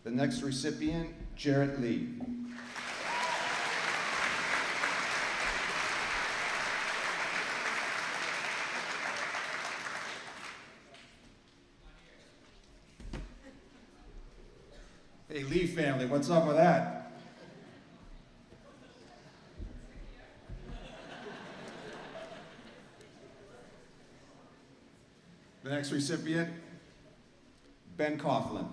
The next recipient, Jarrett Lee. Hey, Lee family, what's up with that? The next recipient, Ben Coughlin.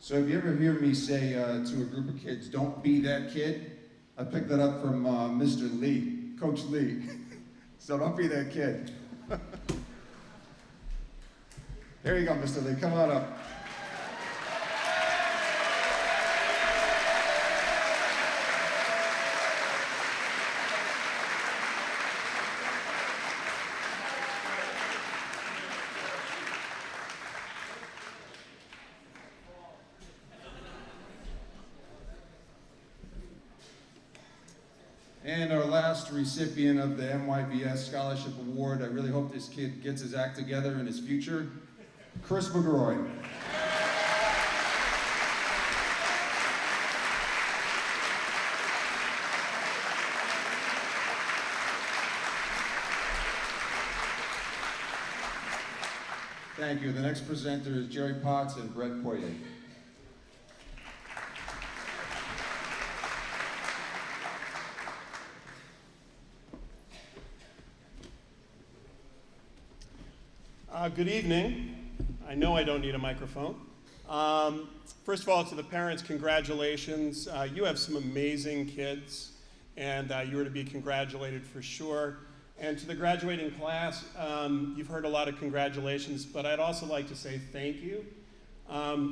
So if you ever hear me say to a group of kids, don't be that kid, I picked that up from Mr. Lee, Coach Lee. So don't be that kid. Here you go, Mr. Lee, come on up. And our last recipient of the MYBS Scholarship Award, I really hope this kid gets his act together in his future, Chris McGroy. Thank you. The next presenter is Jerry Potts and Brett Poirier. Good evening. I know I don't need a microphone. First of all, to the parents, congratulations. You have some amazing kids, and you are to be congratulated for sure. And to the graduating class, you've heard a lot of congratulations, but I'd also like to say thank you.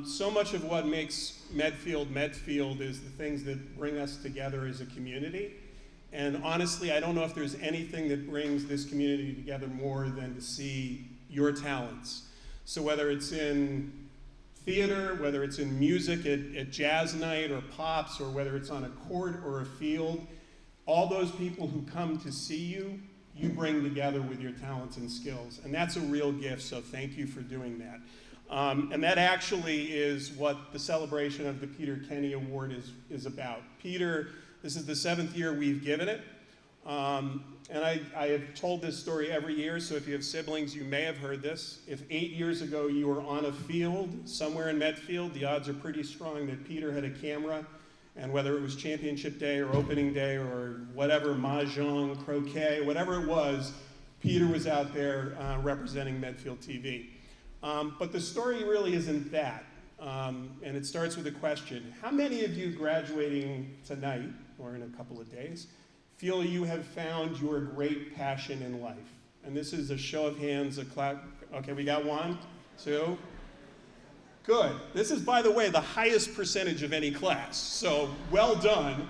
So much of what makes Medfield Medfield is the things that bring us together as a community. And honestly, I don't know if there's anything that brings this community together more than to see your talents. So whether it's in theater, whether it's in music at jazz night or pops, or whether it's on a court or a field, all those people who come to see you, you bring together with your talents and skills. And that's a real gift, so thank you for doing that. And that actually is what the celebration of the Peter Kenny Award is about. Peter, this is the 7th year we've given it. And I have told this story every year, so if you have siblings, you may have heard this. If 8 years ago you were on a field somewhere in Medfield, the odds are pretty strong that Peter had a camera, and whether it was championship day or opening day or whatever, mahjong, croquet, whatever it was, Peter was out there representing Medfield TV. But the story really isn't that, and it starts with a question. How many of you graduating tonight, or in a couple of days, feel you have found your great passion in life? And this is a show of hands, a clap. Okay, we got 1, 2. Good. This is, by the way, the highest percentage of any class, so well done.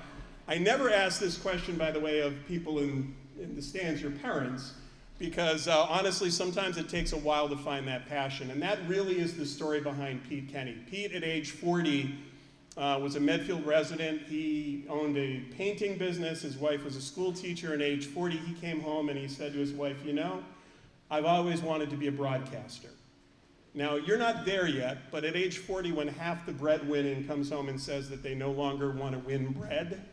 I never ask this question, by the way, of people in the stands, your parents, because honestly, sometimes it takes a while to find that passion. And that really is the story behind Pete Kenny. Pete, at age 40, was a Medfield resident. He owned a painting business. His wife was a school teacher. And at age 40, he came home and he said to his wife, you know, I've always wanted to be a broadcaster. Now, you're not there yet, but at age 40, when half the breadwinning comes home and says that they no longer want to win bread,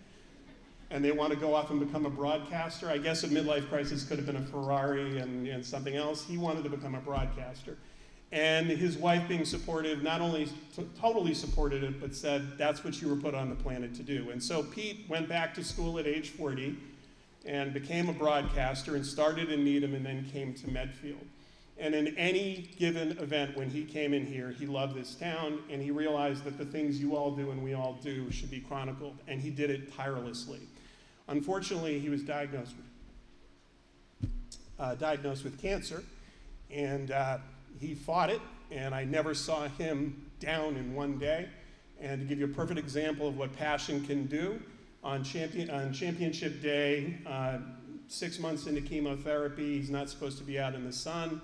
and they want to go off and become a broadcaster, I guess a midlife crisis could have been a Ferrari and something else. He wanted to become a broadcaster. And his wife, being supportive, not only totally supported it, but said, that's what you were put on the planet to do. And so Pete went back to school at age 40 and became a broadcaster and started in Needham and then came to Medfield. And in any given event when he came in here, he loved this town, and he realized that the things you all do and we all do should be chronicled, and he did it tirelessly. Unfortunately, he was diagnosed with cancer, and he fought it, and I never saw him down in one day. And to give you a perfect example of what passion can do, on championship day, 6 months into chemotherapy, he's not supposed to be out in the sun.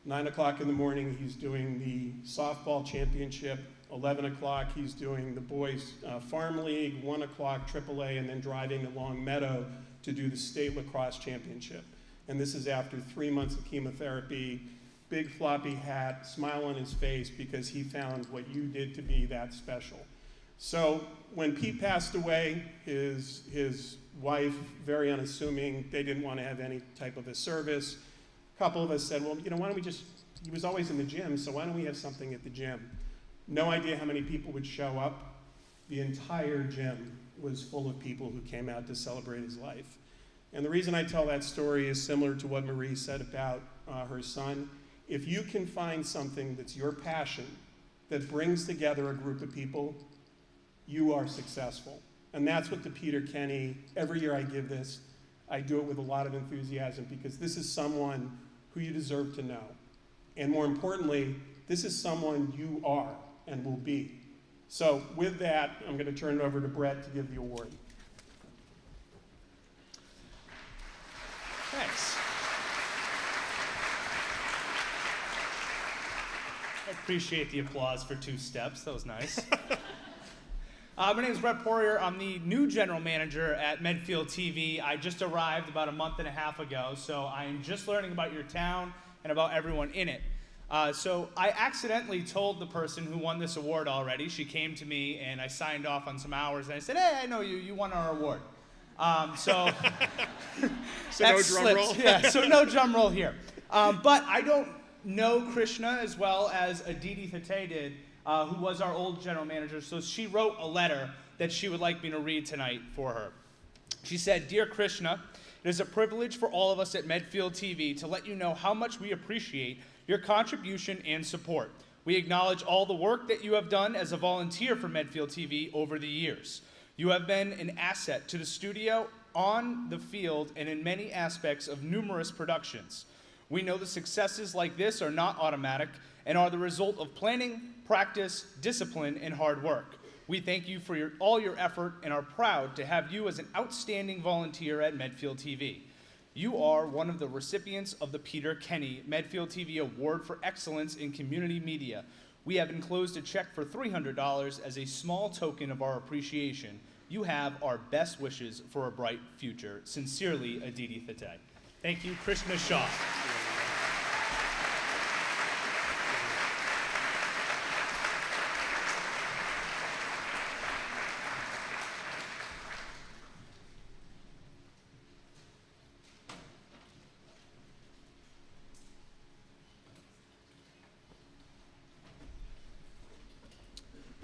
9 o'clock in the morning, he's doing the softball championship. 11 o'clock, he's doing the boys' farm league. 1 o'clock, AAA, and then driving to Long Meadow to do the state lacrosse championship. And this is after 3 months of chemotherapy, big floppy hat, smile on his face, because he found what you did to be that special. So when Pete passed away, his wife, very unassuming, they didn't want to have any type of a service. A couple of us said, well, why don't we just, he was always in the gym, so why don't we have something at the gym? No idea how many people would show up. The entire gym was full of people who came out to celebrate his life. And the reason I tell that story is similar to what Marie said about her son. If you can find something that's your passion that brings together a group of people, you are successful. And that's what the Peter Kenny, every year I give this, I do it with a lot of enthusiasm, because this is someone who you deserve to know. And more importantly, this is someone you are and will be. So with that, I'm going to turn it over to Brett to give the award. Thanks. I appreciate the applause for 2 steps. That was nice. My name is Brett Poirier. I'm the new general manager at Medfield TV. I just arrived about a month and a half ago, so I am just learning about your town and about everyone in it. So I accidentally told the person who won this award already. She came to me and I signed off on some hours, and I said, hey, I know you. You won our award. So no drum roll? Yeah, so no drum roll here. But I don't know Krishna as well as Aditi Thate did, who was our old general manager. So she wrote a letter that she would like me to read tonight for her. She said, Dear Krishna, it is a privilege for all of us at Medfield TV to let you know how much we appreciate your contribution and support. We acknowledge all the work that you have done as a volunteer for Medfield TV over the years. You have been an asset to the studio, on the field, and in many aspects of numerous productions. We know the successes like this are not automatic and are the result of planning, practice, discipline, and hard work. We thank you for all your effort and are proud to have you as an outstanding volunteer at Medfield TV. You are one of the recipients of the Peter Kenny Medfield TV Award for Excellence in Community Media. We have enclosed a check for $300 as a small token of our appreciation. You have our best wishes for a bright future. Sincerely, Aditi Thate. Thank you, Krishna Shah.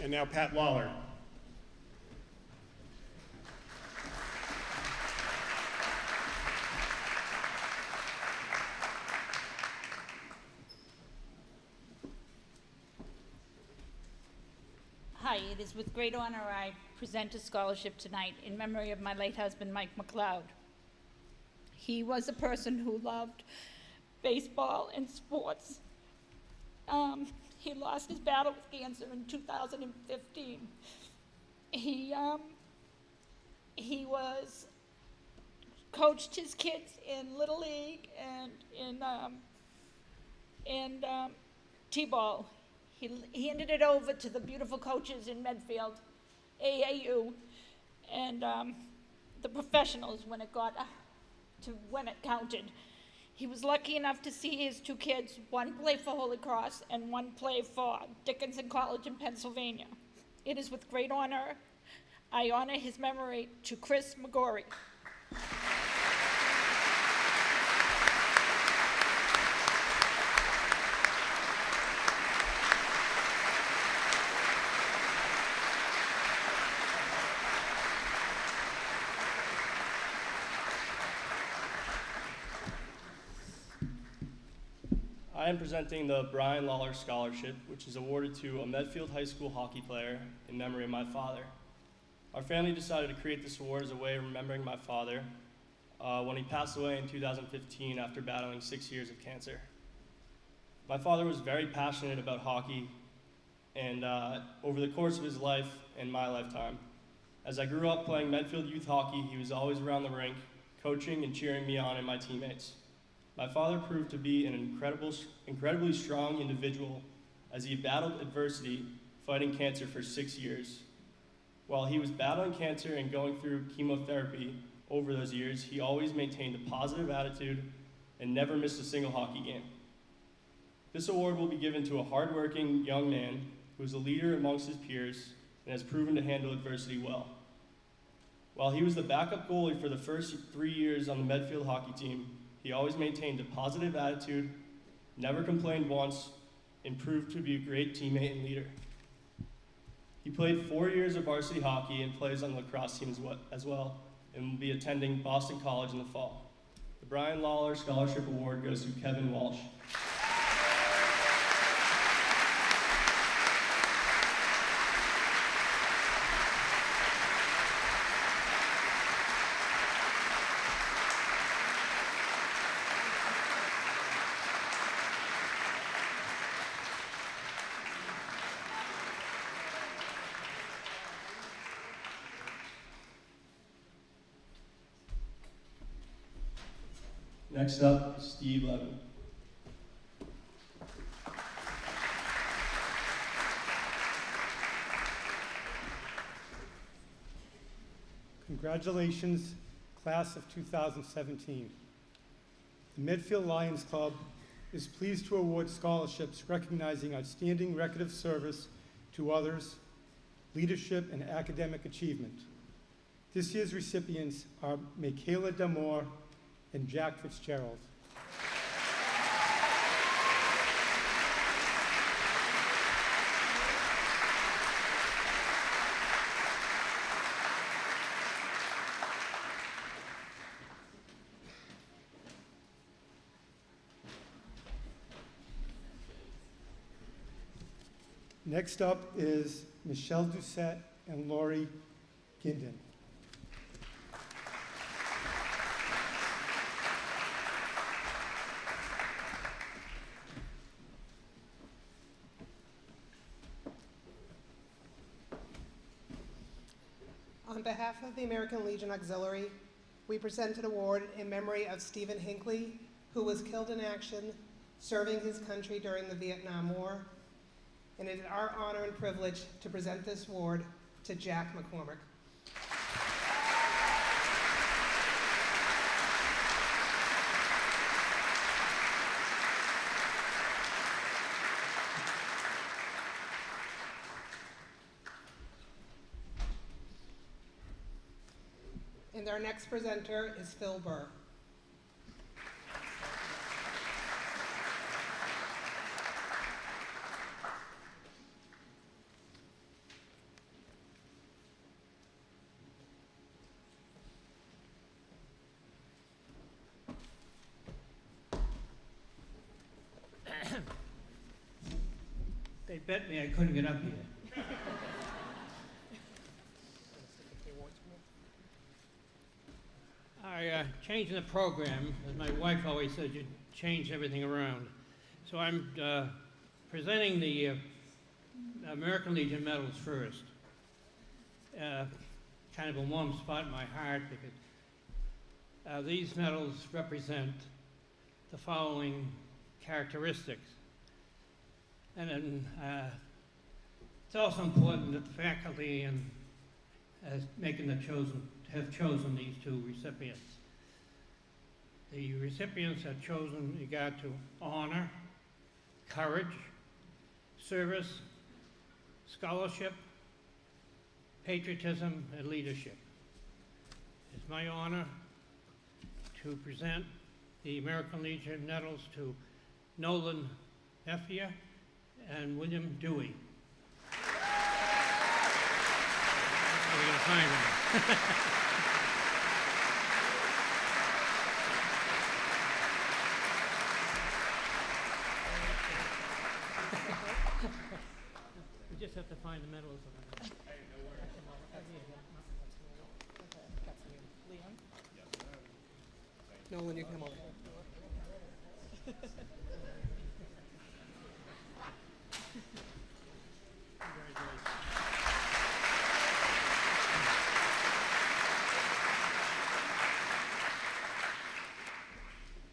And now Pat Lawler. Hi, it is with great honor I present a scholarship tonight in memory of my late husband, Mike McLeod. He was a person who loved baseball and sports. He lost his battle with cancer in 2015. He was coached his kids in Little League and in T-ball. He handed it over to the beautiful coaches in Medfield, AAU, and the professionals when it got to when it counted. He was lucky enough to see his 2 kids, one play for Holy Cross and one play for Dickinson College in Pennsylvania. It is with great honor I honor his memory to Chris McGorry. I I am presenting the Brian Lawler Scholarship, which is awarded to a Medfield High School hockey player in memory of my father. Our family decided to create this award as a way of remembering my father when he passed away in 2015 after battling 6 years of cancer. My father was very passionate about hockey, and over the course of his life and my lifetime, as I grew up playing Medfield youth hockey, he was always around the rink, coaching and cheering me on and my teammates. My father proved to be an incredibly strong individual as he battled adversity, fighting cancer for 6 years. While he was battling cancer and going through chemotherapy over those years, he always maintained a positive attitude and never missed a single hockey game. This award will be given to a hardworking young man who is a leader amongst his peers and has proven to handle adversity well. While he was the backup goalie for the first 3 years on the Medfield hockey team, he always maintained a positive attitude, never complained once, and proved to be a great teammate and leader. He played 4 years of varsity hockey and plays on the lacrosse team as well, and will be attending Boston College in the fall. The Brian Lawler Scholarship Award goes to Kevin Walsh. Next up, Steve Levin. Congratulations, class of 2017. The Medfield Lions Club is pleased to award scholarships recognizing outstanding record of service to others, leadership, and academic achievement. This year's recipients are Michaela Damore and Jack Fitzgerald. Next up is Michelle Doucette and Lori Ginden. On behalf of the American Legion Auxiliary, we present an award in memory of Stephen Hinckley, who was killed in action serving his country during the Vietnam War. And it is our honor and privilege to present this award to Jack McCormick. And our next presenter is Phil Burr. They bet me I couldn't get up here. I changed the program, as my wife always says, you change everything around. So I'm presenting the American Legion medals first. Kind of a warm spot in my heart because these medals represent the following characteristics. And then it's also important that the faculty and have chosen these two recipients. The recipients are chosen in regard to honor, courage, service, scholarship, patriotism, and leadership. It's my honor to present the American Legion medals to Nolan Effia and William Dewey. We're going to find them. just have to find the medals. Nolan, you can come over.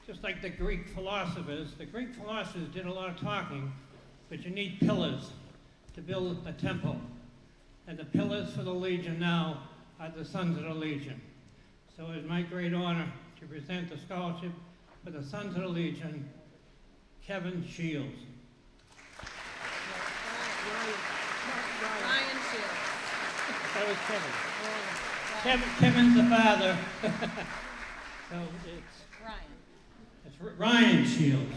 Just like the Greek philosophers did a lot of talking, but you need pillars to build a temple. And the pillars for the Legion now are the Sons of the Legion. So it's my great honor to present the scholarship for the Sons of the Legion, Kevin Shields. Ryan Shields. That was Kevin. Kevin's the father. So it's Ryan. It's Ryan Shields.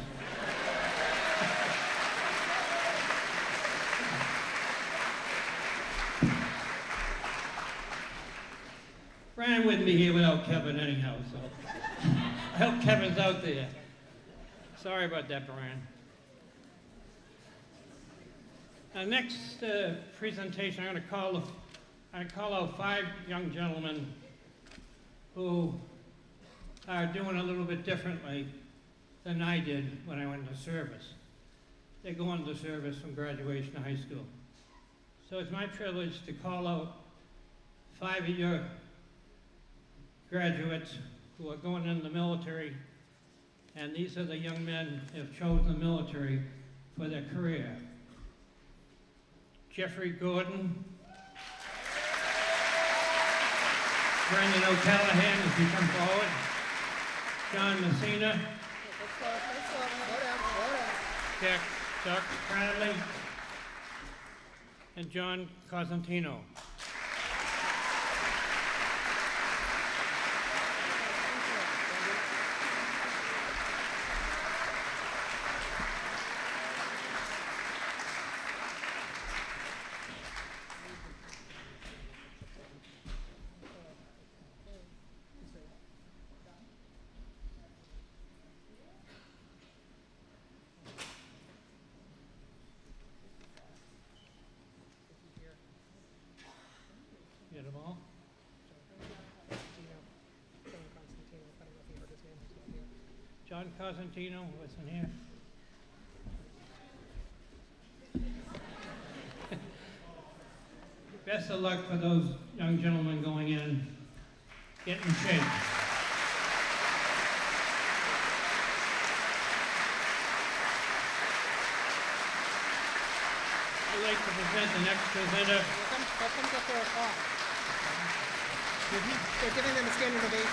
Ryan wouldn't be here without Kevin anyhow, so I hope Kevin's out there. Sorry about that, Brian. Our next presentation, I'm going to call out 5 young gentlemen who are doing a little bit differently than I did when I went into service. They're going to service from graduation of high school. So it's my privilege to call out 5 of your graduates who are going into the military, and these are the young men who have chosen the military for their career. Jeffrey Gordon, Brandon O'Callahan, if you come forward, John Messina, Chuck Bradley, and John Cosentino. Get them all? John Cosentino wasn't here. Best of luck for those young gentlemen going in. Get in shape. I'd like to present the next presenter. They'll come to 4 o'clock. They're giving them a standing ovation.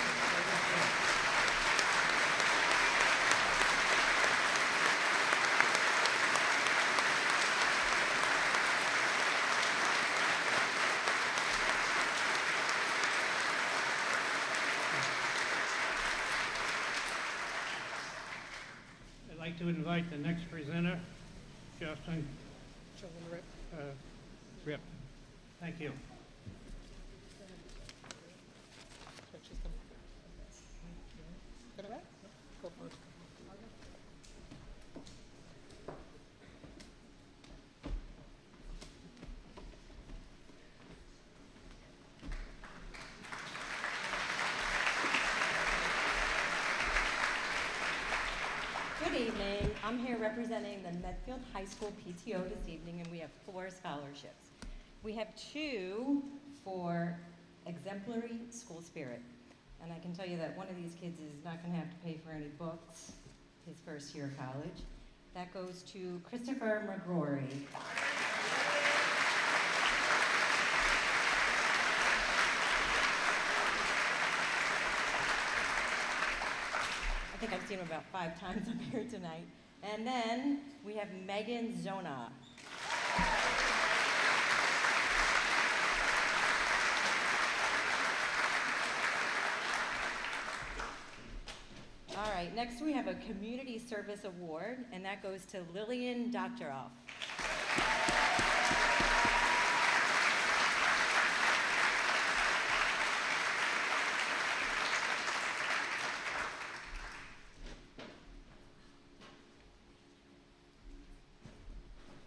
I'd like to invite the next presenter, Justin Rip. Thank you. Go first. Good evening. I'm here representing the Medfield High School PTO this evening, and we have 4 scholarships. We have 2 for exemplary school spirit. And I can tell you that one of these kids is not going to have to pay for any books his first year of college. That goes to Christopher McGrory. I think I've seen him about 5 times up here tonight. And then we have Megan Zona. All right, next we have a Community Service Award, and that goes to Lillian Doctoroff.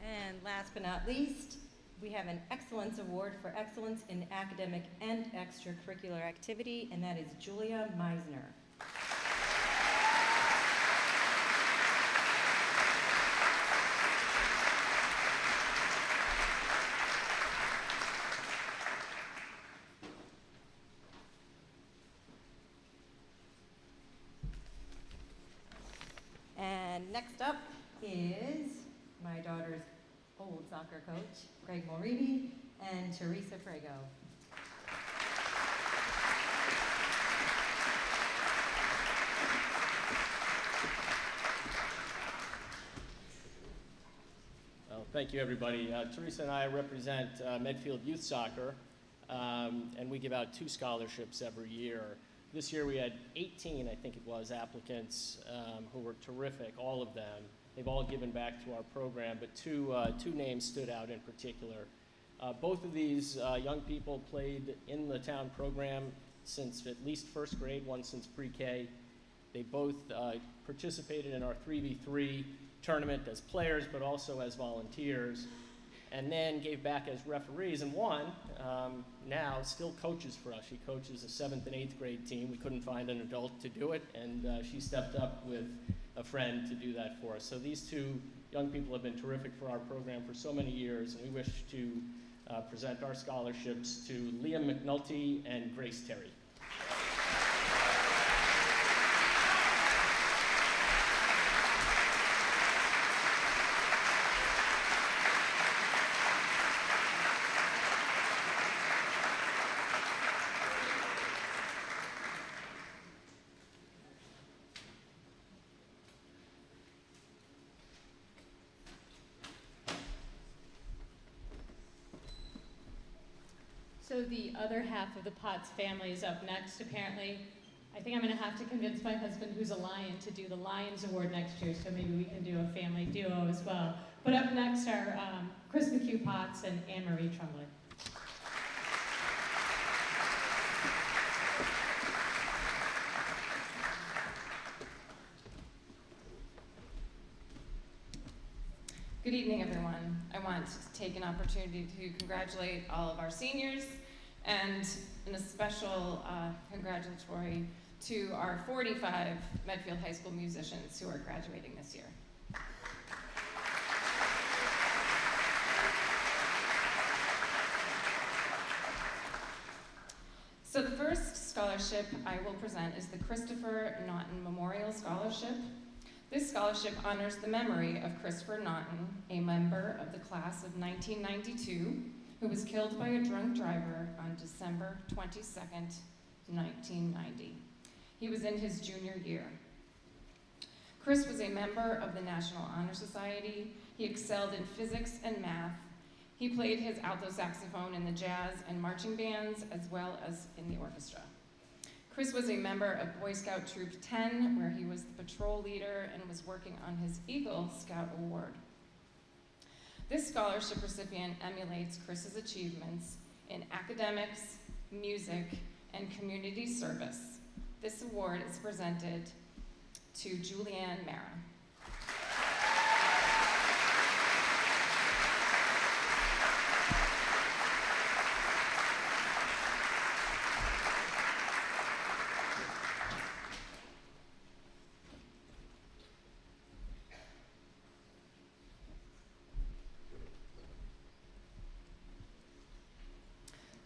And last but not least, we have an Excellence Award for Excellence in Academic and Extracurricular Activity, and that is Julia Meisner. And next up is my daughter's old soccer coach, Greg Mulready, and Teresa Prego. Well, thank you, everybody. Teresa and I represent Medfield Youth Soccer, and we give out 2 scholarships every year. This year we had 18, I think it was, applicants who were terrific, all of them. They've all given back to our program, but two names stood out in particular. Both of these young people played in the town program since at least first grade, one since pre-K. They both participated in our 3v3 tournament as players, but also as volunteers, and then gave back as referees, and one now still coaches for us. She coaches a 7th and 8th grade team. We couldn't find an adult to do it, and she stepped up with a friend to do that for us. So these 2 young people have been terrific for our program for so many years, and we wish to present our scholarships to Liam McNulty and Grace Terry. So the other half of the Potts family is up next, apparently. I think I'm going to have to convince my husband, who's a Lion, to do the Lions Award next year, so maybe we can do a family duo as well. But up next are Chris McHugh Potts and Anne-Marie Tremblay. Good evening, everyone. I want to take an opportunity to congratulate all of our seniors and a special congratulatory to our 45 Medfield High School musicians who are graduating this year. So the first scholarship I will present is the Christopher Naughton Memorial Scholarship. This scholarship honors the memory of Christopher Naughton, a member of the class of 1992, who was killed by a drunk driver on December 22nd, 1990. He was in his junior year. Chris was a member of the National Honor Society. He excelled in physics and math. He played his alto saxophone in the jazz and marching bands, as well as in the orchestra. Chris was a member of Boy Scout Troop 10, where he was the patrol leader and was working on his Eagle Scout Award. This scholarship recipient emulates Chris's achievements in academics, music, and community service. This award is presented to Julianne Mara.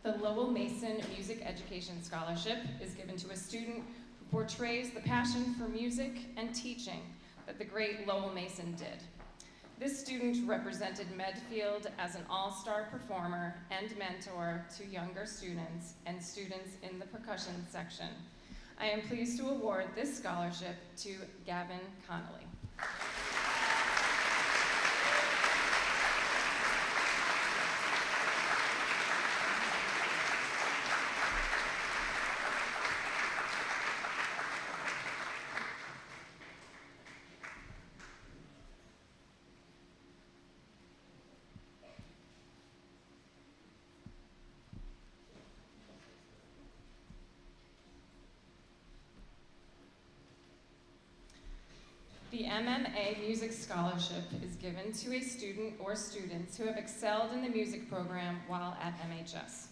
The Lowell Mason Music Education Scholarship is given to a student who portrays the passion for music and teaching that the great Lowell Mason did. This student represented Medfield as an all-star performer and mentor to younger students and students in the percussion section. I am pleased to award this scholarship to Gavin Connolly. The MMA Music Scholarship is given to a student or students who have excelled in the music program while at MHS.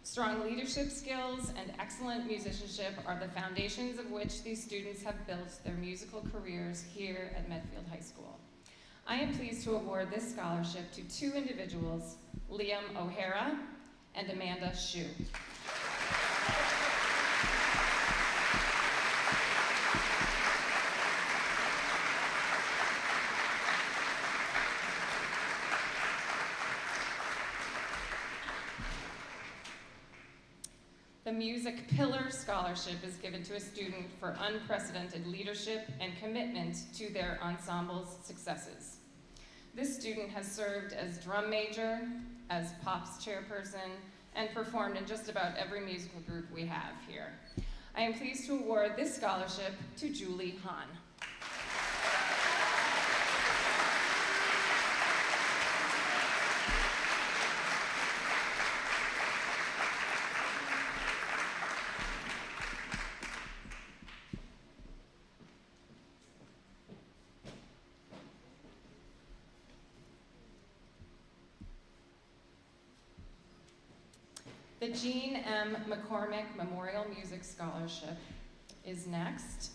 Strong leadership skills and excellent musicianship are the foundations of which these students have built their musical careers here at Medfield High School. I am pleased to award this scholarship to two individuals, Liam O'Hara and Amanda Shue. The Music Pillar Scholarship is given to a student for unprecedented leadership and commitment to their ensemble's successes. This student has served as drum major, as POPs chairperson, and performed in just about every musical group we have here. I am pleased to award this scholarship to Julie Hahn. The Jean M. McCormick Memorial Music Scholarship is next.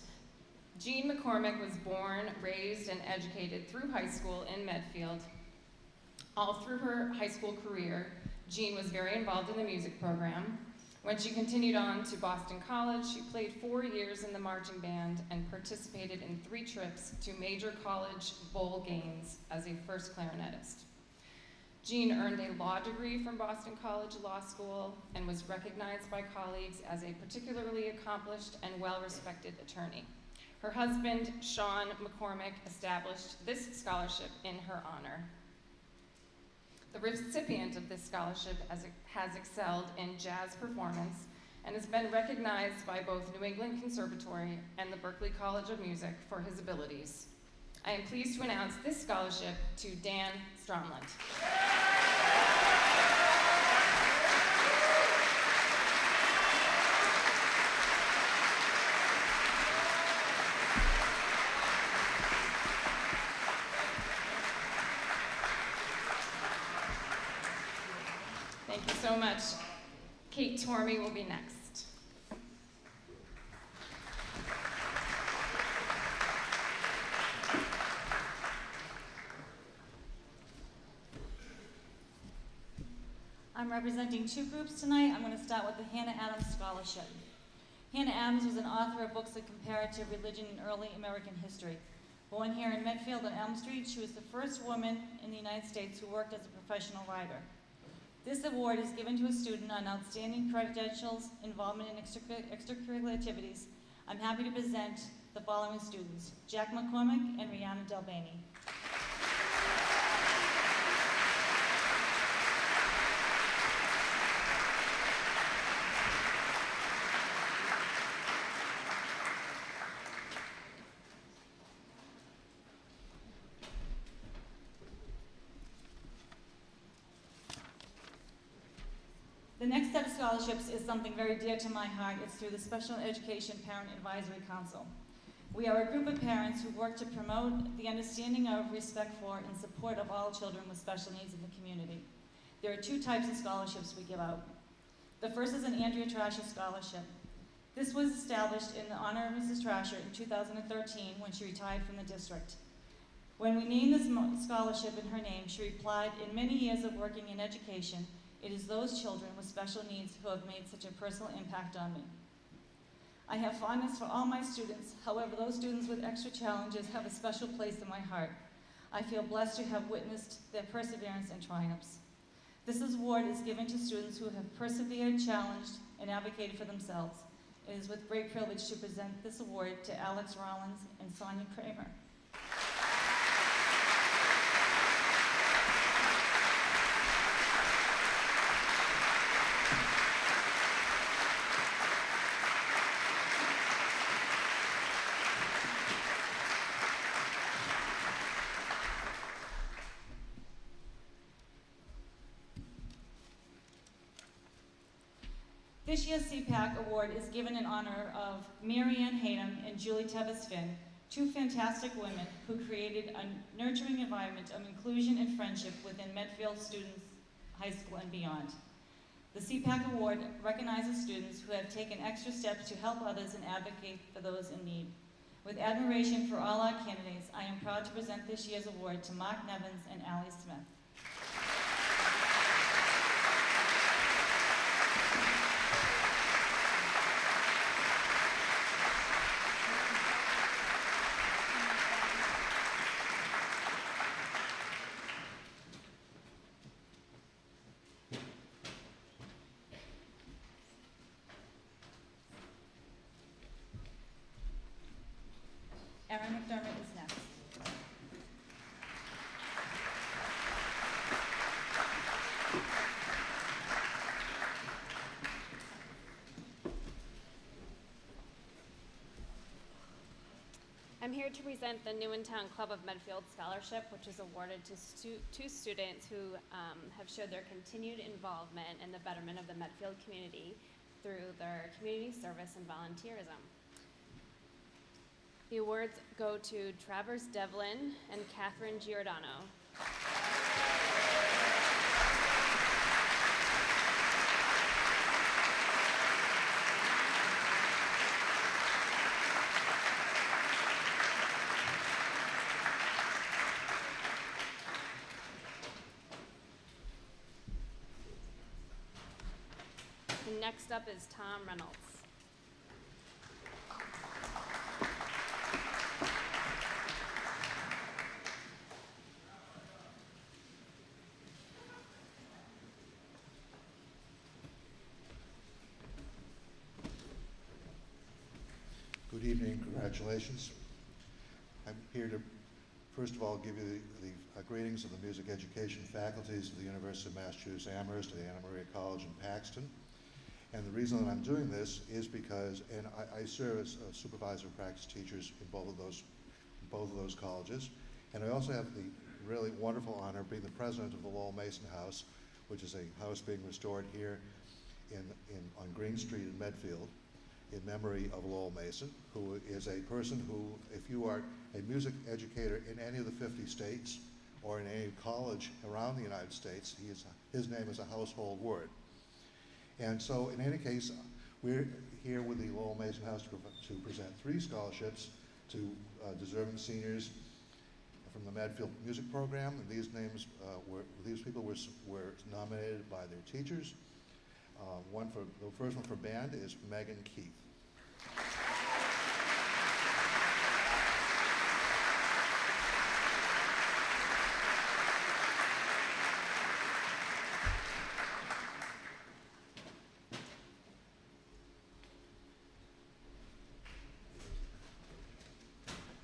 Jean McCormick was born, raised, and educated through high school in Medfield. All through her high school career, Jean was very involved in the music program. When she continued on to Boston College, she played 4 years in the marching band and participated in 3 trips to major college bowl games as a first clarinetist. Jean earned a law degree from Boston College Law School and was recognized by colleagues as a particularly accomplished and well-respected attorney. Her husband, Sean McCormick, established this scholarship in her honor. The recipient of this scholarship has excelled in jazz performance and has been recognized by both New England Conservatory and the Berklee College of Music for his abilities. I am pleased to announce this scholarship to Dan Stromland. Thank you so much. Kate Tormey will be next. I'm representing 2 groups tonight. I'm going to start with the Hannah Adams Scholarship. Hannah Adams was an author of books of comparative religion and early American history. Born here in Medfield on Elm Street, she was the first woman in the United States who worked as a professional writer. This award is given to a student on outstanding credentials, involvement in extracurricular activities. I'm happy to present the following students: Jack McCormick and Rihanna Delbany. The next set of scholarships is something very dear to my heart. It's through the Special Education Parent Advisory Council. We are a group of parents who work to promote the understanding of, respect for, and support of all children with special needs in the community. There are 2 types of scholarships we give out. The first is an Andrea Trasher Scholarship. This was established in the honor of Mrs. Trasher in 2013 when she retired from the district. When we named this scholarship in her name, she replied, "In many years of working in education, it is those children with special needs who have made such a personal impact on me. I have fondness for all my students. However, those students with extra challenges have a special place in my heart. I feel blessed to have witnessed their perseverance and triumphs. This award is given to students who have persevered, challenged, and advocated for themselves. It is with great privilege to present this award to Alex Rollins and Sonia Kramer. This year's CPAC award is given in honor of Mary Ann Hayden and Julie Tevis Finn two fantastic women who created a nurturing environment of inclusion and friendship within Medfield students, high school and beyond. The CPAC Award recognizes students who have taken extra steps to help others and advocate for those in need. With admiration for all our candidates, I am proud to present this year's award to Mark Nevins and Allie Smith. Erin McDermott is next. I'm here to present the New in Town Club of Medfield Scholarship, which is awarded to two students who have showed their continued involvement in the betterment of the Medfield community through their community service and volunteerism. The awards go to Travers Devlin and Catherine Giordano. And next up is Tom Reynolds. Good evening, congratulations. I'm here to, first of all, give you the greetings of the music education faculties of the University of Massachusetts Amherst and the Anna Maria College in Paxton. And the reason that I'm doing this is because, and I serve as a supervisor of practice teachers in both of those colleges. And I also have the really wonderful honor of being the president of the Lowell Mason House, which is a house being restored here on Green Street in Medfield, in memory of Lowell Mason, who is a person who, if you are a music educator in any of the 50 states or in any college around the United States, his name is a household word. And so in any case, we're here with the Lowell Mason House to present 3 scholarships to deserving seniors from the Medfield Music Program. And these people were nominated by their teachers. The first one for band is Megan Keith.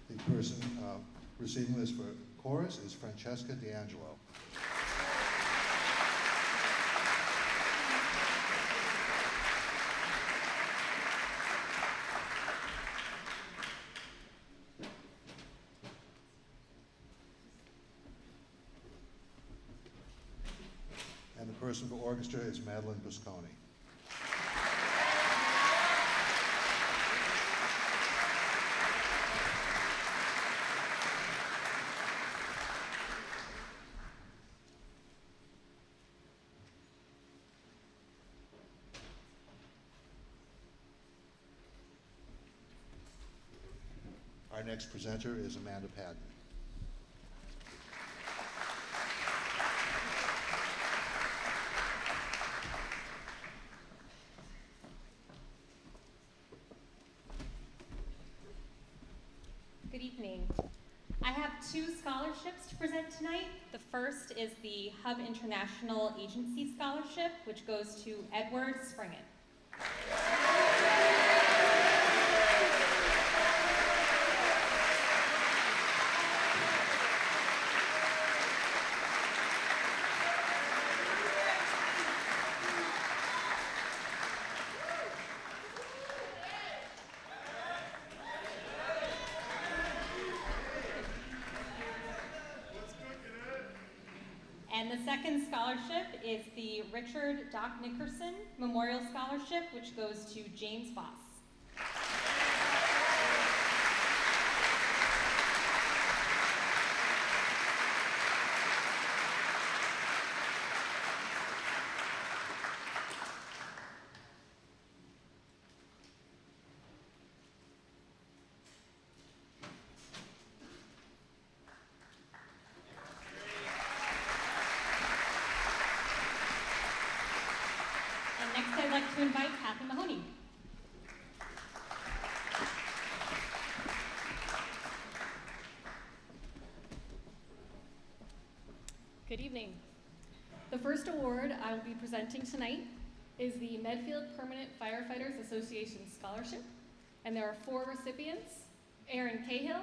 The person receiving this for chorus is Francesca D'Angelo. And the person for orchestra is Madeline Busconi. Our next presenter is Amanda Padden. Good evening. I have 2 scholarships to present tonight. The first is the Hub International Agency Scholarship, which goes to Edward Springett. And the second scholarship is the Richard Doc Nickerson Memorial Scholarship, which goes to James Voss. evening. The first award I will be presenting tonight is the Medfield Permanent Firefighters Association Scholarship, and there are 4 recipients: Aaron Cahill,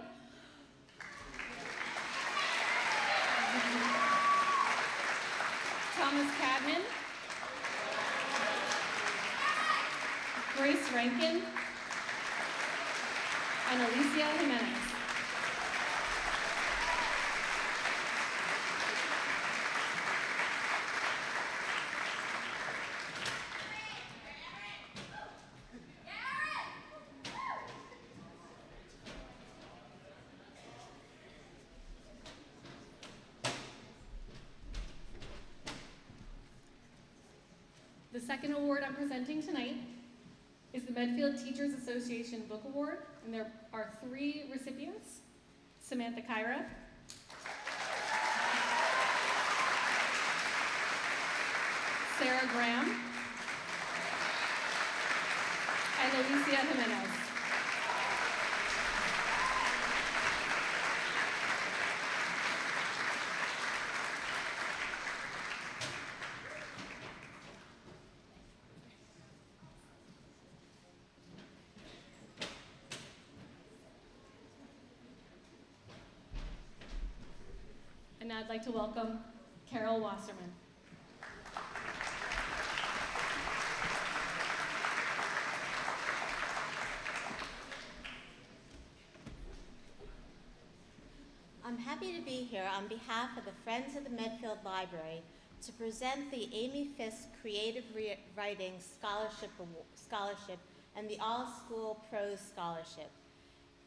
Thomas Cadman, Grace Rankin, and Alicia Jimenez. The second award I'm presenting tonight is the Medfield Teachers Association Book Award, and there are 3 recipients: Samantha Kyra, Sarah Graham, and Alicia Jimenez. And now I'd like to welcome Carol Wasserman. I'm happy to be here on behalf of the Friends of the Medfield Library to present the Amy Fisk Creative Writing Scholarship and the All-School Prose Scholarship.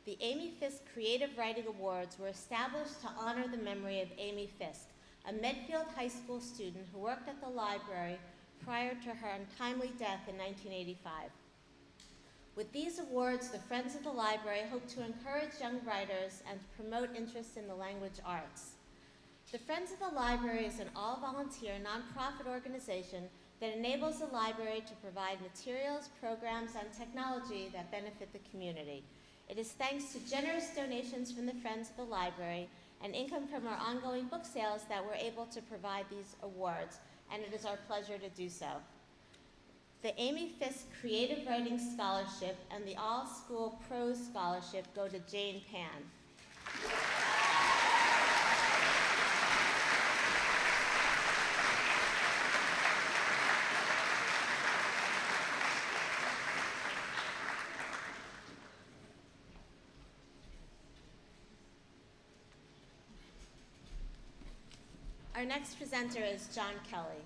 The Amy Fisk Creative Writing Awards were established to honor the memory of Amy Fisk, a Medfield High School student who worked at the library prior to her untimely death in 1985. With these awards, the Friends of the Library hope to encourage young writers and to promote interest in the language arts. The Friends of the Library is an all-volunteer nonprofit organization that enables the library to provide materials, programs, and technology that benefit the community. It is thanks to generous donations from the Friends of the Library and income from our ongoing book sales that we're able to provide these awards, and it is our pleasure to do so. The Amy Fisk Creative Writing Scholarship and the All-School Prose Scholarship go to Jane Pan. Our next presenter is John Kelly.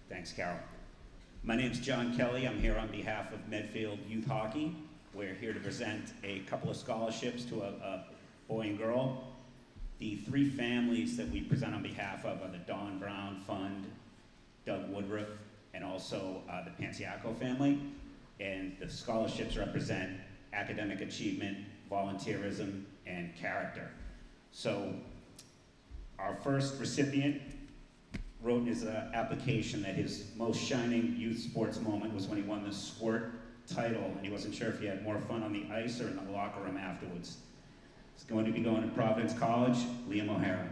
Thanks, Carol. My name's John Kelly. I'm here on behalf of Medfield Youth Hockey. We're here to present a couple of scholarships to a boy and girl. The 3 families that we present on behalf of are the Don Brown Fund, Doug Woodruff, and also the Pansiaco family. And the scholarships represent academic achievement, volunteerism, and character. So our first recipient wrote in his application that his most shining youth sports moment was when he won the squirt title, and he wasn't sure if he had more fun on the ice or in the locker room afterwards. He's going to be going to Providence College, Liam O'Hara.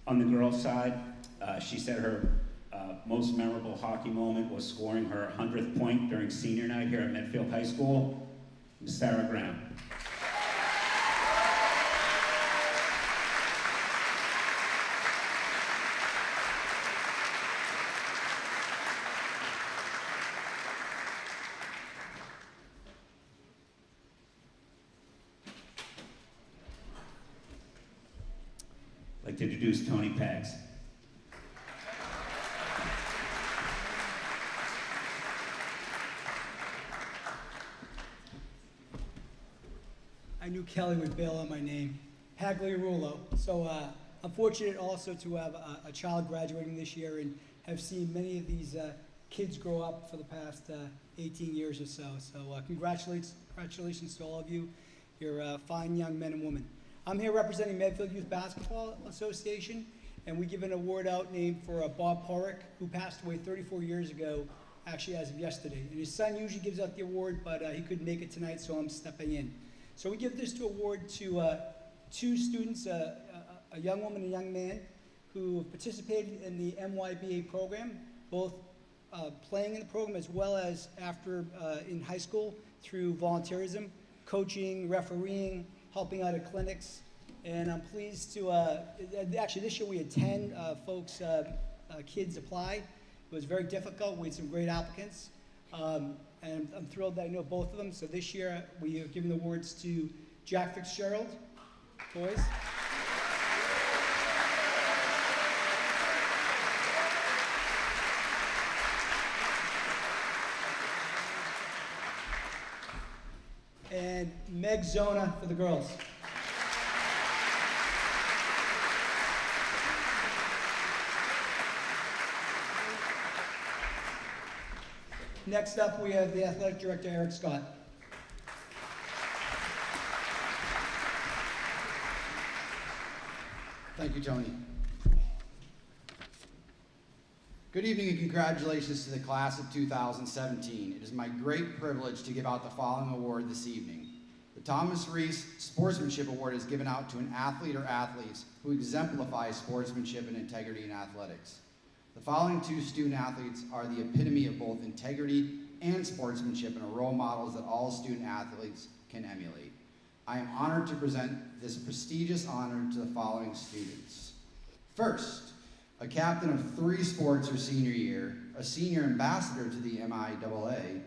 On the girls' side, she said her most memorable hockey moment was scoring her 100th point during senior night here at Medfield High School. Ms. Sarah Graham. I'd like to introduce Tony Peggs. I knew Kelly would bail on my name, Pagliarulo. So I'm fortunate also to have a child graduating this year and have seen many of these kids grow up for the past 18 years or so. So congratulations to all of you. You're fine young men and women. I'm here representing Medfield Youth Basketball Association, and we give an award out named for Bob Porrick, who passed away 34 years ago, actually as of yesterday. And his son usually gives out the award, but he couldn't make it tonight, so I'm stepping in. So we give this award to two students, a young woman and a young man, who have participated in the MYBA program, both playing in the program as well as after in high school through volunteerism, coaching, refereeing, helping out at clinics. And I'm pleased to, actually this year we had 10 kids apply. It was very difficult. We had some great applicants. And I'm thrilled that I know both of them. So this year we have given the awards to Jack Fitzgerald, boys. And Meg Zona for the girls. Next up, we have the athletic director, Eric Scott. Thank you, Tony. Good evening and congratulations to the class of 2017. It is my great privilege to give out the following award this evening. The Thomas Reese Sportsmanship Award is given out to an athlete or athletes who exemplify sportsmanship and integrity in athletics. The following two student athletes are the epitome of both integrity and sportsmanship and are role models that all student athletes can emulate. I am honored to present this prestigious honor to the following students. First, a captain of 3 sports her senior year, a senior ambassador to the MIAA,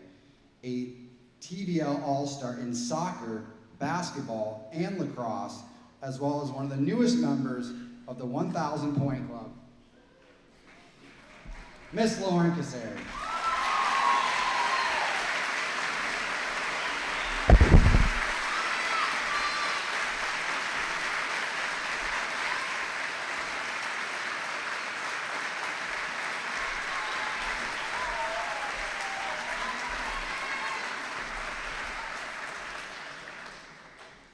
a TVL All-Star in soccer, basketball, and lacrosse, as well as one of the newest members of the 1,000 Point Club, Miss Lauren Cassari.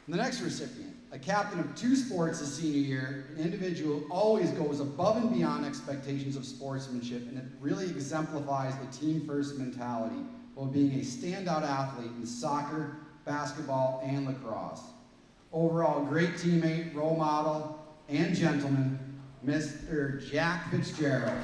The next recipient, a captain of 2 sports his senior year, an individual who always goes above and beyond expectations of sportsmanship, and it really exemplifies the team-first mentality while being a standout athlete in soccer, basketball, and lacrosse. Overall, great teammate, role model, and gentleman, Mr. Jack Fitzgerald.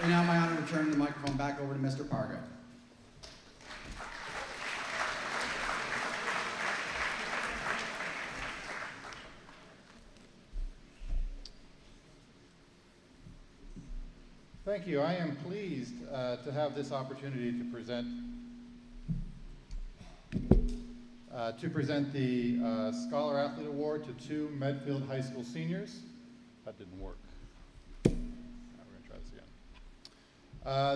And now my honor to turn the microphone back over to Mr. Parga. Thank you. I am pleased to have this opportunity to present the Scholar Athlete Award to 2 Medfield High School seniors. That didn't work.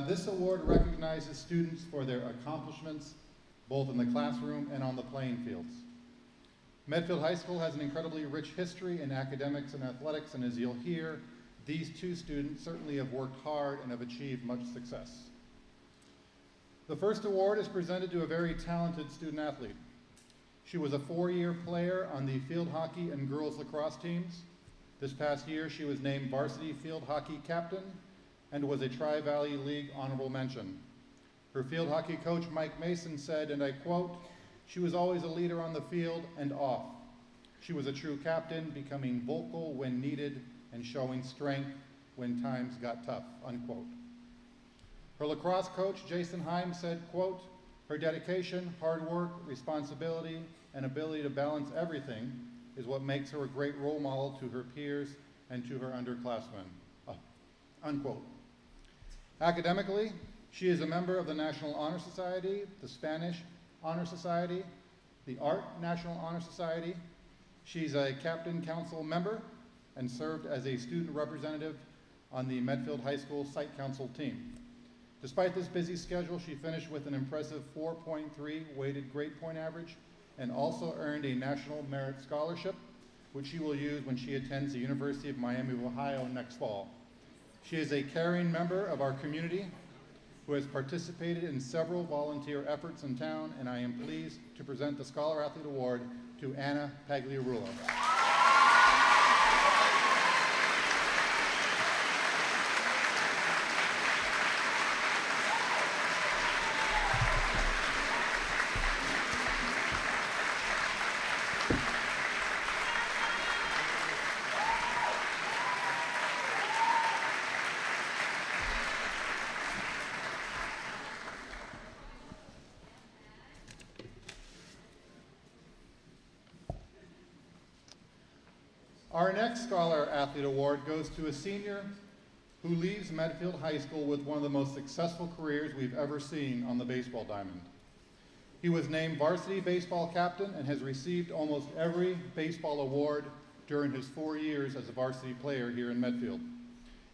This award recognizes students for their accomplishments both in the classroom and on the playing fields. Medfield High School has an incredibly rich history in academics and athletics, and as you'll hear, these 2 students certainly have worked hard and have achieved much success. The first award is presented to a very talented student athlete. She was a 4-year player on the field hockey and girls lacrosse teams. This past year, she was named varsity field hockey captain and was a Tri-Valley League honorable mention. Her field hockey coach, Mike Mason, said, and I quote, "She was always a leader on the field and off. She was a true captain, becoming vocal when needed and showing strength when times got tough," unquote. Her lacrosse coach, Jason Heim, said, quote, "Her dedication, hard work, responsibility, and ability to balance everything is what makes her a great role model to her peers and to her underclassmen," unquote. Academically, she is a member of the National Honor Society, the Spanish Honor Society, the Art National Honor Society. She's a Captain Council member and served as a student representative on the Medfield High School Site Council team. Despite this busy schedule, she finished with an impressive 4.3 weighted grade point average and also earned a National Merit Scholarship, which she will use when she attends the University of Miami of Ohio next fall. She is a caring member of our community who has participated in several volunteer efforts in town, and I am pleased to present the Scholar Athlete Award to Anna Pagliarulo. Our next Scholar Athlete Award goes to a senior who leaves Medfield High School with one of the most successful careers we've ever seen on the baseball diamond. He was named varsity baseball captain and has received almost every baseball award during his 4 years as a varsity player here in Medfield,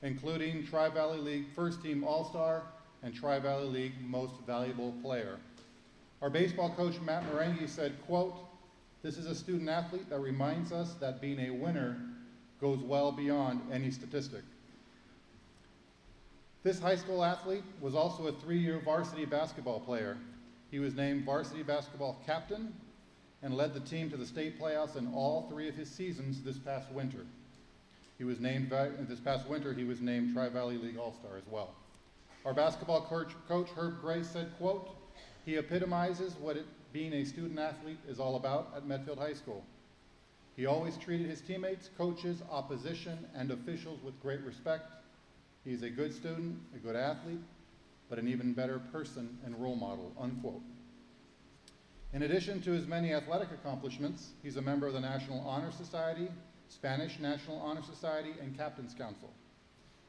including Tri-Valley League First Team All-Star and Tri-Valley League Most Valuable Player. Our baseball coach, Matt Marengi, said, quote, "This is a student athlete that reminds us that being a winner goes well beyond any statistic." This high school athlete was also a 3-year varsity basketball player. He was named varsity basketball captain and led the team to the state playoffs in all 3 of his seasons this past winter. This past winter, he was named Tri-Valley League All-Star as well. Our basketball coach Herb Gray said, quote, "He epitomizes what being a student athlete is all about at Medfield High School. He always treated his teammates, coaches, opposition, and officials with great respect. He's a good student, a good athlete, but an even better person and role model," unquote. In addition to his many athletic accomplishments, he's a member of the National Honor Society, Spanish National Honor Society, and Captain's Council.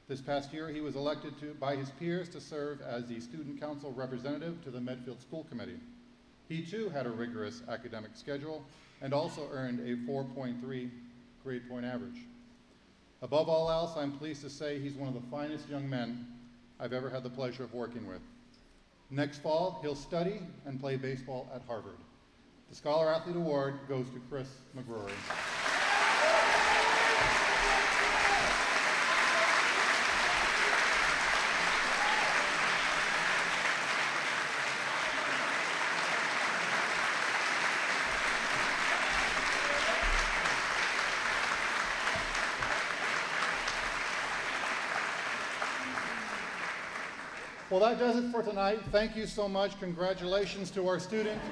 This past year, he was elected by his peers to serve as the Student Council representative to the Medfield School Committee. He too had a rigorous academic schedule and also earned a 4.3 grade point average. Above all else, I'm pleased to say he's one of the finest young men I've ever had the pleasure of working with. Next fall, he'll study and play baseball at Harvard. The Scholar Athlete Award goes to Chris McGrory. Well, that does it for tonight. Thank you so much. Congratulations to our students.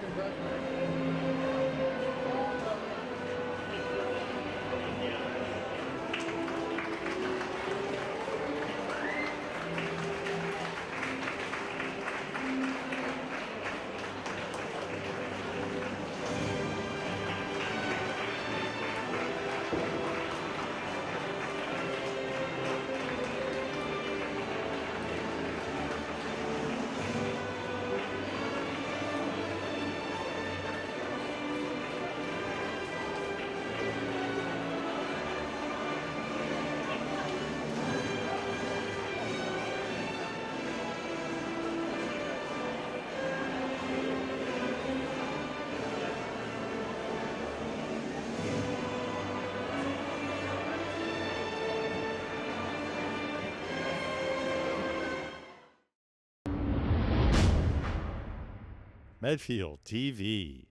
Medfield TV.